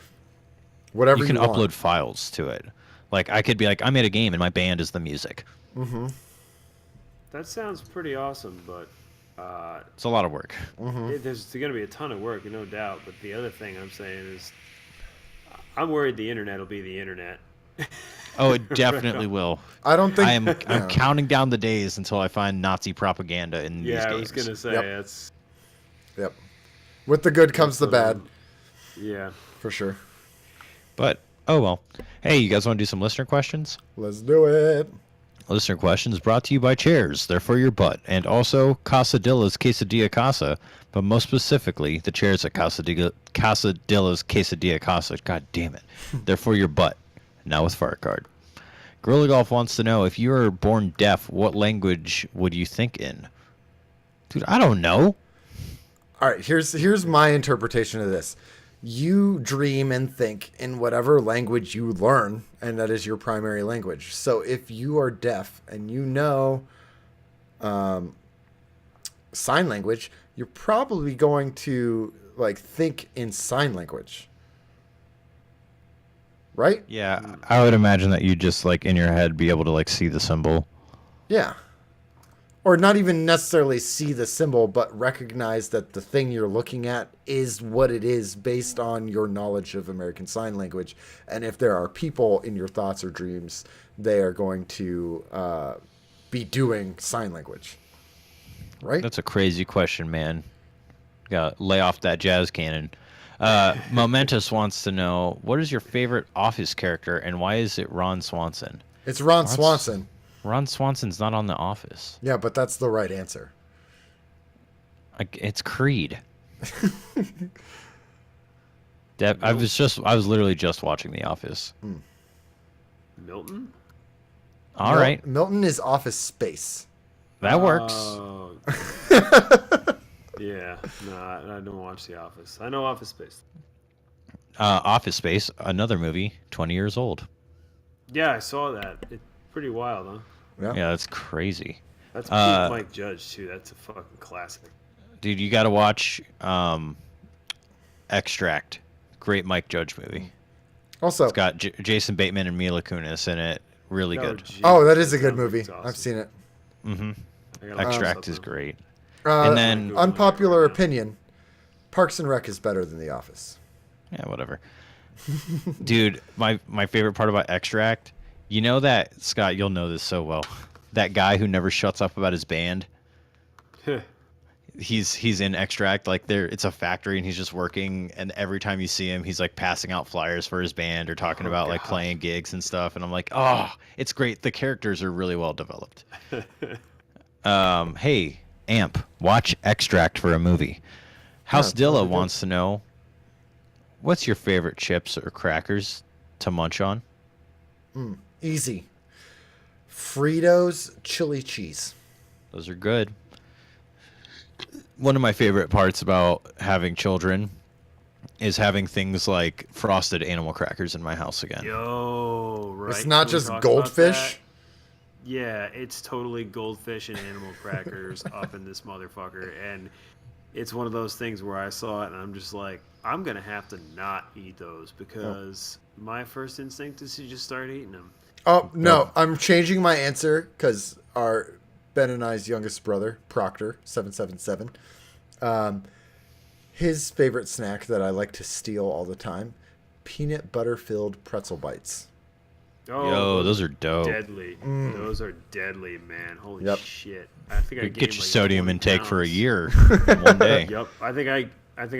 whatever you can want. upload files to it. Like I could be like, I made a game and my band is the music. That sounds pretty awesome, but It's a lot of work. there's going to be a ton of work, no doubt. But the other thing I'm saying is, I'm worried the internet will be the internet. Oh, it definitely will. I don't think I'm counting down the days until I find Nazi propaganda in these Yeah, I games. was going to say Yep. that's Yep. With the good comes the bad, yeah. for sure. But oh well. Hey, you guys want to do some listener questions? Let's do it. Listener questions brought to you by chairs. They're for your butt. And also Casadilla's Quesadilla Casa, but most specifically, the chairs at Casadilla's Quesadilla Casa. God damn it. They're for your butt. Now with Fart Card. Gorilla Golf wants to know, if you were born deaf, what language would you think in? Dude, I don't know. All right, here's my interpretation of this. You dream and think in whatever language you learn, and that is your primary language. So if you are deaf and you know sign language, you're probably going to think in sign language. Right? Yeah, I would imagine that you just in your head be able to see the symbol. Yeah. Or not even necessarily see the symbol, but recognize that the thing you're looking at is what it is based on your knowledge of American Sign Language. And if there are people in your thoughts or dreams, they are going to be doing sign language. Right? That's a crazy question, man. Gotta lay off that jazz cannon. Momentous wants to know, what is your favorite Office character and why is it Ron Swanson? It's Ron Swanson. Ron Swanson's not on The Office. Yeah, but that's the right answer. It's Creed. I was literally just watching The Office. Milton? All right, Milton is Office Space. that works. Oh. Yeah, no, I don't watch The Office. I know Office Space. Office Space, another movie, 20 years old. Yeah, I saw that. It's pretty wild, huh? Yeah. Yeah, that's crazy. That's peak Mike Judge too. That's a fucking classic. Dude, you got to watch Extract. Great Mike Judge movie. Also, It's got Jason Bateman and Mila Kunis in it. Really good. Geez, oh, that is a good sounds like movie. it's awesome. I've seen it. Mm-hmm. I gotta look Extract this is up great. And then- unpopular opinion: Parks and Rec is better than The Office. Yeah, whatever. Dude, my favorite part about Extract, you know that, Scott, you'll know this so well. That guy who never shuts up about his band. now. He's in Extract, like it's a factory and he's just working, and every time you see him he's like passing out flyers for his band or talking about like God. playing gigs and stuff, and I'm like, oh, it's great. The characters are really well developed. Hey, Amp, watch Extract for a movie. House Yeah, Dilla totally good. wants to know, what's your favorite chips or crackers to munch on? Easy. Fritos chili cheese. Those are good. One of my favorite parts about having children is having things like frosted animal crackers in my house again. Yo, right. It's not Can we just talk about goldfish. that? Yeah, it's totally goldfish and animal crackers up in this motherfucker, and it's one of those things where I saw it and I'm just like, I'm gonna have to not eat those because my first instinct is to just start eating them. Oh no, I'm changing my answer because our Ben and I's youngest brother, Proctor 777, his favorite snack that I like to steal all the time, peanut butter filled pretzel bites. Oh, Yo, those are dope. deadly. Those are deadly, man. Holy Yep. shit! I think I Get gained your like sodium 20 intake for a pounds. year in one day. Yep, I think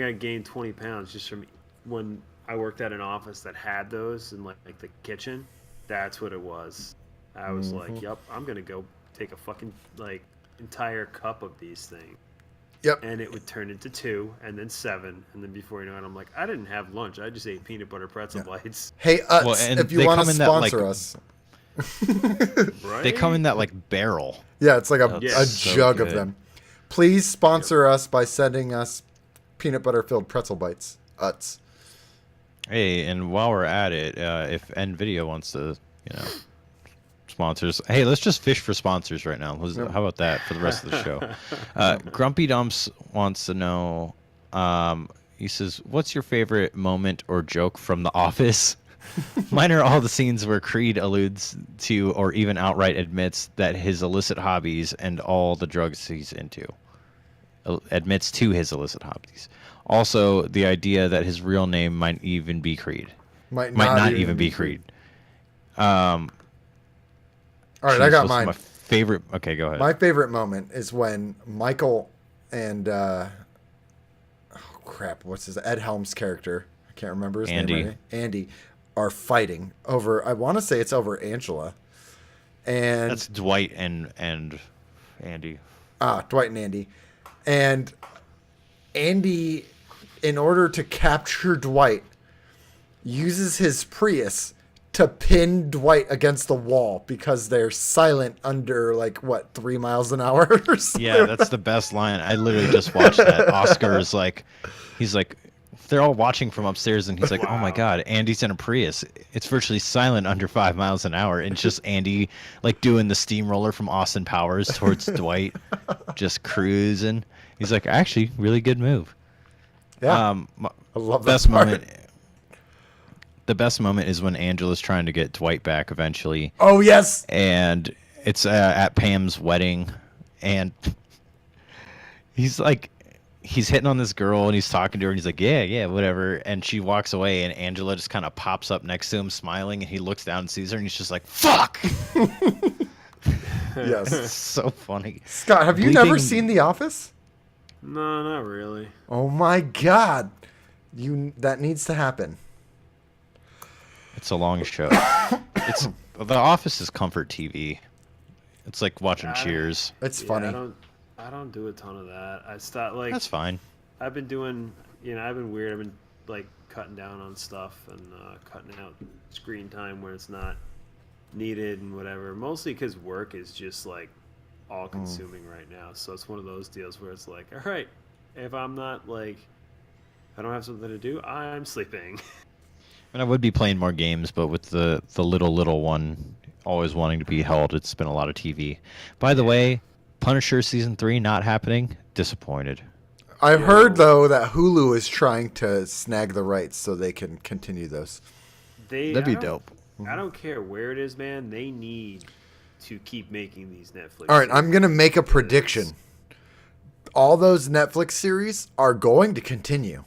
I gained 20 pounds just from when I worked at an office that had those in like the kitchen. That's what it was. I was like, yep, I'm gonna go take a fucking like entire cup of these things. Yep. And it would turn into 2 and then 7, and then before you know it, I'm like, I didn't have lunch. I just ate peanut butter pretzel bites. Hey, Utz, Well, and if you they want to come in that, like- sponsor us. Right? They come in that like barrel. Yeah, it's like a That's so jug of good. them. Please sponsor us by sending us peanut butter filled pretzel bites. Utz. Hey, and while we're at it, if NVIDIA wants to, sponsors, hey, let's just fish for sponsors right now. How about that for the rest of the show? Grumpy Dumps wants to know, he says, what's your favorite moment or joke from The Office? Mine are all the scenes where Creed alludes to or even outright admits that his illicit hobbies and all the drugs he's into. Admits to his illicit hobbies. Also, the idea that his real name might even be Creed. Might Not even be Creed. All right, I got mine. My favorite. Okay, go ahead. My favorite moment is when Michael and what's his Ed Helms' character? I can't remember his Andy. name. Right? Andy are fighting over. I want to say it's over Angela, and That's Dwight and Andy. Dwight and Andy, and Andy, in order to capture Dwight, uses his Prius to pin Dwight against the wall because they're silent under 3 miles an hour or something. Yeah, that's the best line. I literally just watched that. Oscar is like, he's like, they're all watching from upstairs, and he's like, oh my God, Andy's in a Prius. It's virtually silent under 5 miles an hour. And it's just Andy like doing the steamroller from Austin Powers towards Dwight, just cruising. He's like, actually, really good move. Yeah, My I love that best part. moment. The best moment is when Angela's trying to get Dwight back eventually, Oh yes, and it's at Pam's wedding, and he's hitting on this girl, and he's talking to her, and he's like, yeah, whatever, and she walks away, and Angela just kind of pops up next to him smiling, and he looks down and sees her, and he's just like, fuck. yes. It's so funny. Scott, have you never Bleeping- seen The Office? No, not really. Oh my God, that needs to happen. It's a long show. It's The Office is comfort TV. It's like watching Cheers. It's Yeah, funny. I don't do a ton of that. I stopped That's fine. I've been doing, I've been weird. I've been like cutting down on stuff and cutting out screen time where it's not needed and whatever. Mostly because work is just like all consuming right now. So it's one of those deals where it's like, all right, if I'm not like, if I don't have something to do, I'm sleeping. And I would be playing more games, but with the little one always wanting to be held, it's been a lot of TV. By the way, Punisher season 3 not happening. Disappointed. I've heard though that Hulu is trying to snag the rights so they can continue those. That'd be dope. I don't care where it is, man. They need to keep making these Netflix. All right, I'm gonna make a prediction. All those Netflix series are going to continue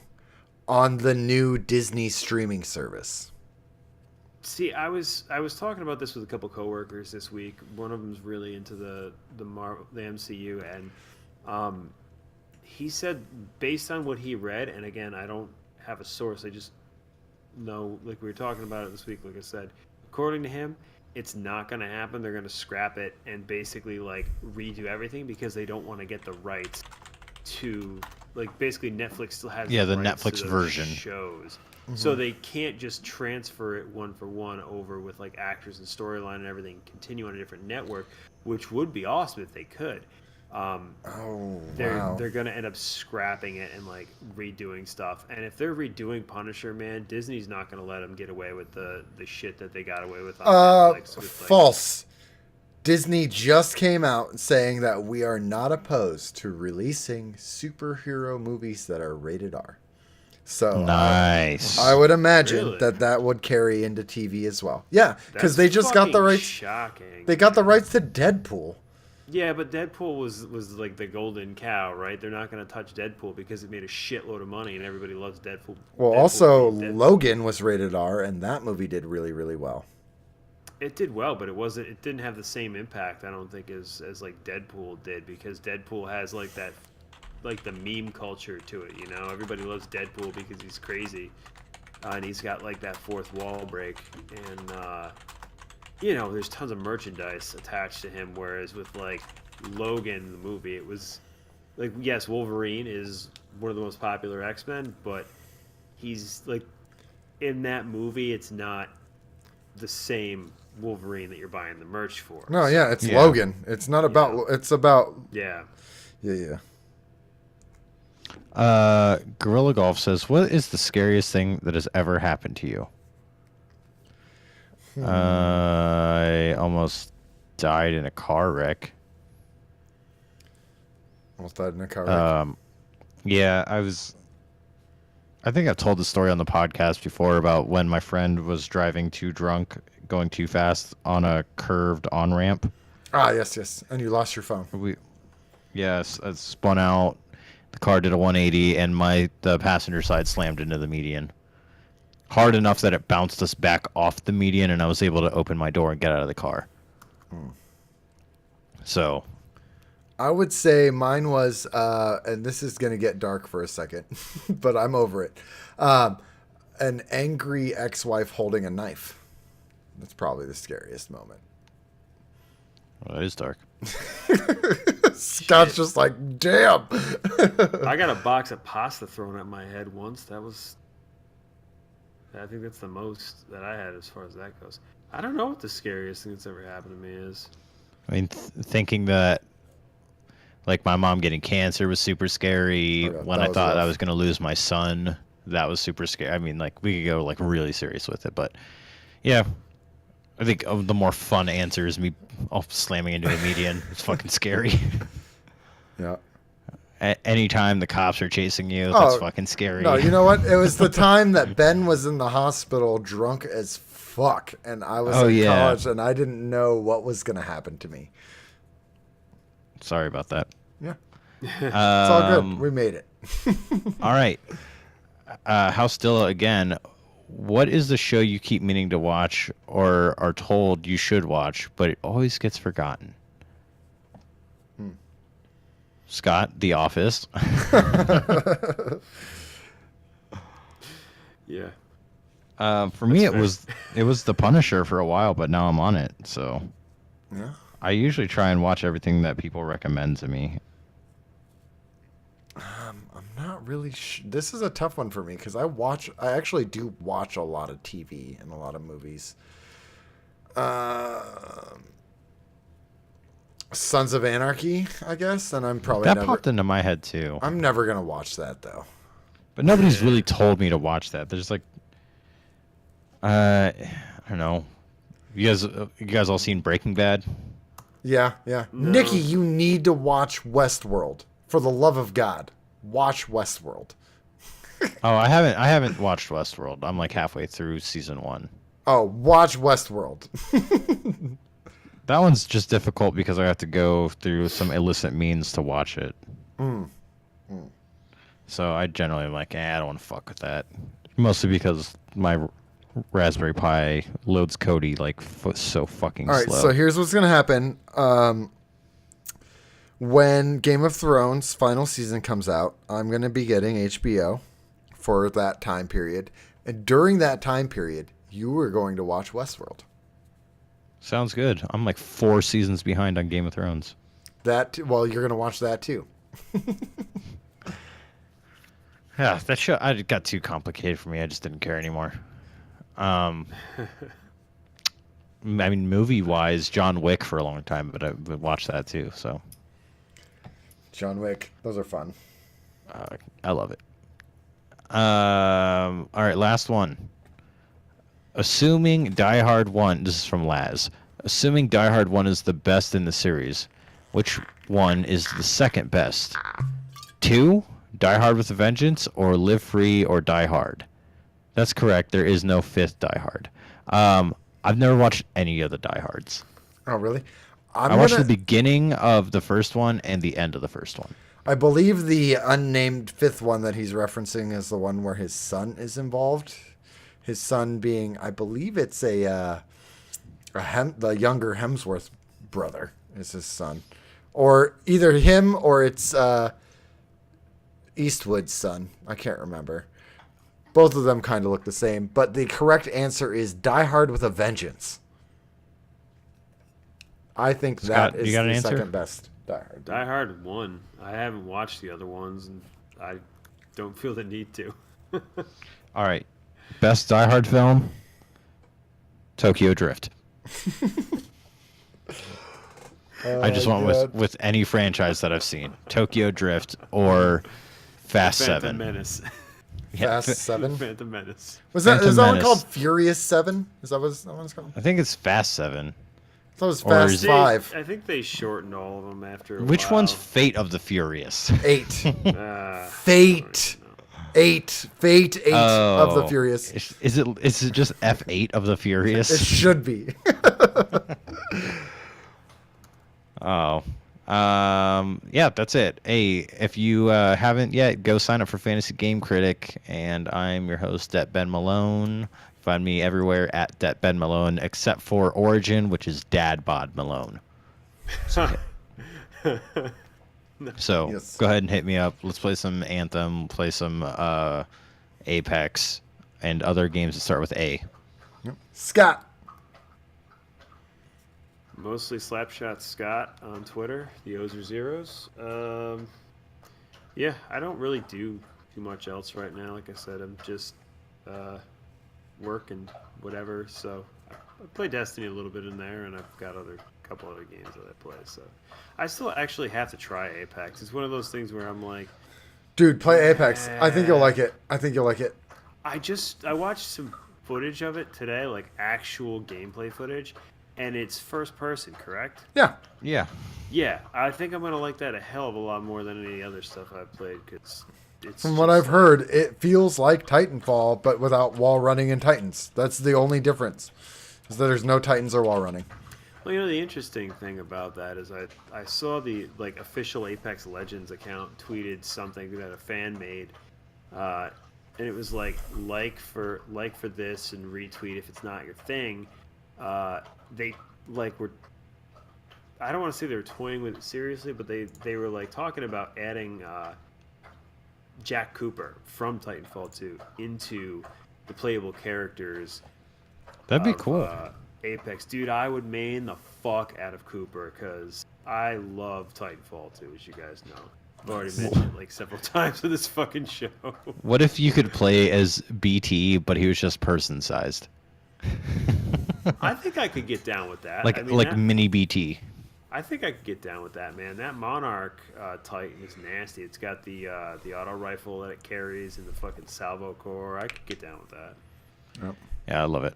on the new Disney streaming service. See, I was talking about this with a couple coworkers this week. One of them's really into the MCU, and he said based on what he read, and again, I don't have a source. I just know, like we were talking about it this week. Like I said, according to him, it's not going to happen. They're going to scrap it and basically like redo everything because they don't want to get the rights to, like, basically Netflix still has the rights Netflix to those version shows. So they can't just transfer it one for one over with like actors and storyline and everything, continue on a different network, which would be awesome if they could. They're gonna end up scrapping it and like redoing stuff. And if they're redoing Punisher, man, Disney's not gonna let them get away with the shit that they got away with on Netflix. With, like, false. Disney just came out saying that we are not opposed to releasing superhero movies that are rated R. So nice. I would imagine Really? that would carry into TV as well. Yeah, because That's they just got the fucking rights. Shocking. They got the rights to Deadpool. Yeah, but Deadpool was like the golden cow, right? They're not going to touch Deadpool because it made a shitload of money and everybody loves Deadpool. Well, Deadpool also being Deadpool. Logan was rated R, and that movie did really, really well. It did well, but it didn't have the same impact, I don't think, as like Deadpool did, because Deadpool has like that, like the meme culture to it, you know? Everybody loves Deadpool because he's crazy, and he's got like that fourth wall break, and you know, there's tons of merchandise attached to him, whereas with like Logan, the movie, it was like, yes, Wolverine is one of the most popular X-Men, but he's like, in that movie, it's not the same Wolverine that you're buying the merch for. No, yeah, it's Logan. It's not about. know? It's about. Yeah. Yeah. Gorilla Golf says, "What is the scariest thing that has ever happened to you?" I almost died in a car wreck. Almost died in a car wreck. Yeah, I think I've told the story on the podcast before about when my friend was driving too drunk, going too fast on a curved on-ramp. Yes. And you lost your phone. Yes, it spun out. The car did a 180, and the passenger side slammed into the median. Hard enough that it bounced us back off the median, and I was able to open my door and get out of the car. So, I would say mine was, and this is going to get dark for a second, but I'm over it. An angry ex-wife holding a knife. That's probably the scariest moment. well, it is dark. Scott's just like, damn. I got a box of pasta thrown at my head once. I think that's the most that I had as far as that goes. I don't know what the scariest thing that's ever happened to me is. I mean, thinking that, like, my mom getting cancer was super scary. Okay, When that I was thought I rough. was going to lose my son, that was super scary. I mean, like, we could go, like, really serious with it. But, yeah, I think of the more fun answer is me slamming into a median. It's fucking scary. Yeah. Anytime the cops are chasing you, that's fucking scary. No, you know what? It was the time that Ben was in the hospital drunk as fuck, and I was in college, and I didn't know what was going to happen to me. Sorry about that. Yeah. It's all good. We made it. All right. House Still again. What is the show you keep meaning to watch or are told you should watch, but it always gets forgotten? Scott, The Office. Yeah. For me, That's it was The Punisher for a while, but now I'm on it. So Yeah. I usually try and watch everything that people recommend to me. I'm not really this is a tough one for me because I actually do watch a lot of TV and a lot of movies. Sons of Anarchy, I guess, and I'm probably That popped into my head too. I'm never gonna watch that though. But nobody's really told me to watch that. There's like, I don't know. You guys all seen Breaking Bad? Yeah, yeah. No. Nikki, you need to watch Westworld. For the love of God, watch Westworld. Oh, I haven't watched Westworld. I'm like halfway through season 1. Oh, watch Westworld. That one's just difficult because I have to go through some illicit means to watch it. So I generally am like, I don't want to fuck with that. Mostly because my Raspberry Pi loads Cody like so fucking All right, slow. so here's what's gonna happen. When Game of Thrones final season comes out, I'm gonna be getting HBO for that time period, and during that time period, you are going to watch Westworld. Sounds good. I'm like 4 seasons behind on Game of Thrones. Well, you're gonna watch that too. Yeah, that show it got too complicated for me. I just didn't care anymore. I mean, movie-wise, John Wick for a long time, but I would watch that too. So John Wick, those are fun. I love it. All right, last one. Assuming Die Hard 1, this is from Laz. Assuming Die Hard 1 is the best in the series, which one is the second best? 2, Die Hard with a Vengeance, or Live Free or Die Hard? That's correct. There is no 5th Die Hard. I've never watched any of the Die Hards. Oh, really? I watched the beginning of the first one and the end of the first one. I believe the unnamed 5th one that he's referencing is the one where his son is involved. His son being, I believe it's the younger Hemsworth brother is his son. Or either him or it's Eastwood's son. I can't remember. Both of them kind of look the same. But the correct answer is Die Hard with a Vengeance. I think Scott, that is you got an the answer? second best Die Hard. Die Hard 1. I haven't watched the other ones, and I don't feel the need to. All right. Best Die Hard film? Tokyo Drift. I just went with any franchise that I've seen. Tokyo Drift or Fast Phantom 7. Menace. Fast 7? Phantom Menace. Is Phantom that one Menace. called Furious 7? Is that what it's called? I think it's Fast 7. I thought it was Or Fast is it- 5. I think they shortened all of them after a Which while. one's Fate of the Furious? 8. Fate. Fate 8 of the Furious. Is it just F8 of the It Furious? should be. Oh. Yeah, that's it. Hey, if you haven't yet, go sign up for Fantasy Game Critic, and I'm your host, Det Ben Malone. Find me everywhere at Det Ben Malone, except for Origin, which is Dad Bod Malone. So Yes. go ahead and hit me up. Let's play some Anthem, play some Apex, and other games that start with A. Scott. Mostly Slapshot Scott on Twitter. The O's are zeros. Yeah, I don't really do too much else right now. Like I said, I'm just work and whatever. So I play Destiny a little bit in there, and I've got couple other games that I play. So I still actually have to try Apex. It's one of those things where I'm like, Dude, play Apex. I think you'll like it. I watched some footage of it today, like actual gameplay footage, and it's first person, correct? Yeah. Yeah. Yeah, I think I'm gonna like that a hell of a lot more than any other stuff I've played, because it's From what just I've heard, it feels like Titanfall, but without wall running and Titans. That's the only difference. Is that there's no Titans or wall running. Well, you know, the interesting thing about that is I saw the official Apex Legends account tweeted something that a fan made, and it was like for this and retweet if it's not your thing. They were, I don't want to say they were toying with it seriously, but they were like talking about adding Jack Cooper from Titanfall 2 into the playable characters. That'd be of, cool. Apex, dude, I would main the fuck out of Cooper because I love Titanfall 2, as you guys know. I've already mentioned it like several times in this fucking show. What if you could play as BT, but he was just person-sized? I think I could get down with that. Like I mean, like that- mini BT. I think I could get down with that, man. That Monarch Titan is nasty. It's got the auto rifle that it carries and the fucking salvo core. I could get down with that. Yep. Yeah, I love it.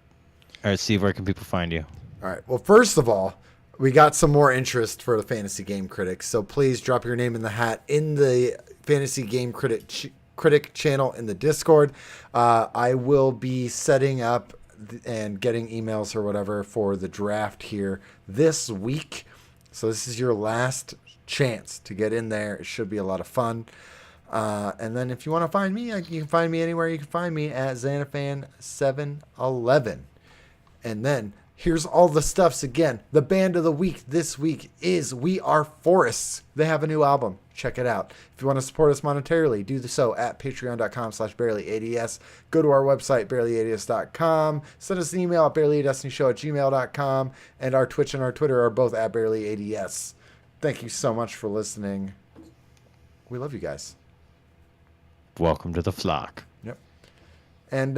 All right, Steve, where can people find you? All right. Well, first of all, we got some more interest for the Fantasy Game Critics, so please drop your name in the hat in the Fantasy Game Critic channel in the Discord. I will be setting up and getting emails or whatever for the draft here this week. So this is your last chance to get in there. It should be a lot of fun. And then if you want to find me, you can find me anywhere. You can find me at Xanafan711. And then here's all the stuffs again. The band of the week this week is We Are Forests. They have a new album. Check it out. If you want to support us monetarily, do so at patreon.com/BarelyADS. Go to our website, BarelyADS.com. Send us an email at BarelyADSNewShow@gmail.com. And our Twitch and our Twitter are both at BarelyADS. Thank you so much for listening. We love you guys. Welcome to the flock. Yep. And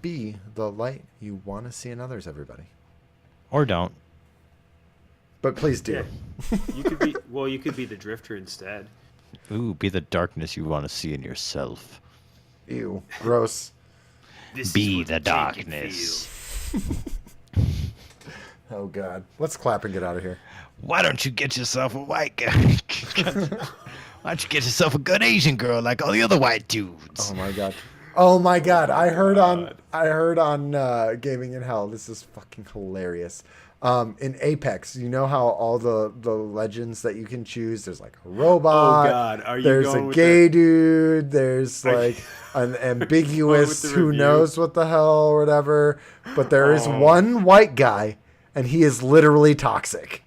be the light you want to see in others, everybody. Or don't. But please do. Yeah. You could be the drifter instead. Ooh, be the darkness you want to see in yourself. Ew. Gross. This Be is what the Jacob darkness. feels. Oh, God. Let's clap and get out of here. Why don't you get yourself a white guy? Why don't you get yourself a good Asian girl like all the other white dudes? Oh, my God. Oh, my God. I heard on Gaming in Hell. This is fucking hilarious. In Apex, you know how all the legends that you can choose, there's like a robot. Oh God, are you there's going a with gay dude. There's like an Going ambiguous with the who review? knows what the hell or whatever. But there is one white guy, and he is literally toxic.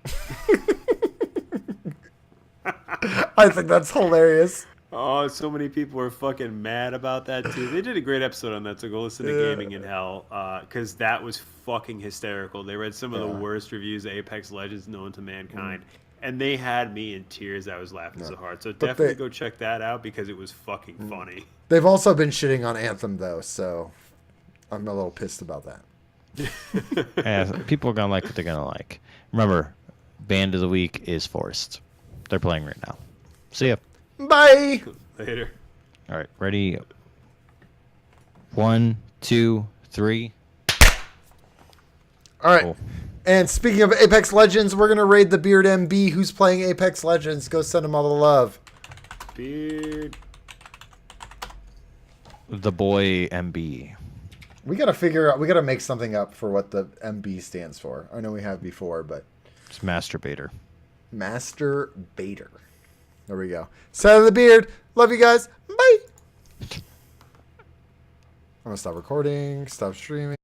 I think that's hilarious. Oh, so many people were fucking mad about that too. They did a great episode on that, so go listen to Gaming in Hell, because that was fucking hysterical. They read some of the worst reviews of Apex Legends known to mankind, and they had me in tears. I was laughing so hard. So definitely go check that out because it was fucking funny. They've also been shitting on Anthem though, so I'm a little pissed about that. Yeah, people are gonna like what they're gonna like. Remember, band of the week is Forest. They're playing right now. See ya. Bye. Later. All right, ready? 1, 2, 3. All right. Cool. And speaking of Apex Legends, we're going to raid the Beard MB who's playing Apex Legends. Go send him all the love. Beard. The boy MB. We got to figure out, we got to make something up for what the MB stands for. I know we have before, but It's masturbator. Master Baiter. There we go. Side of the Beard. Love you guys. Bye. I'm going to stop recording, stop streaming.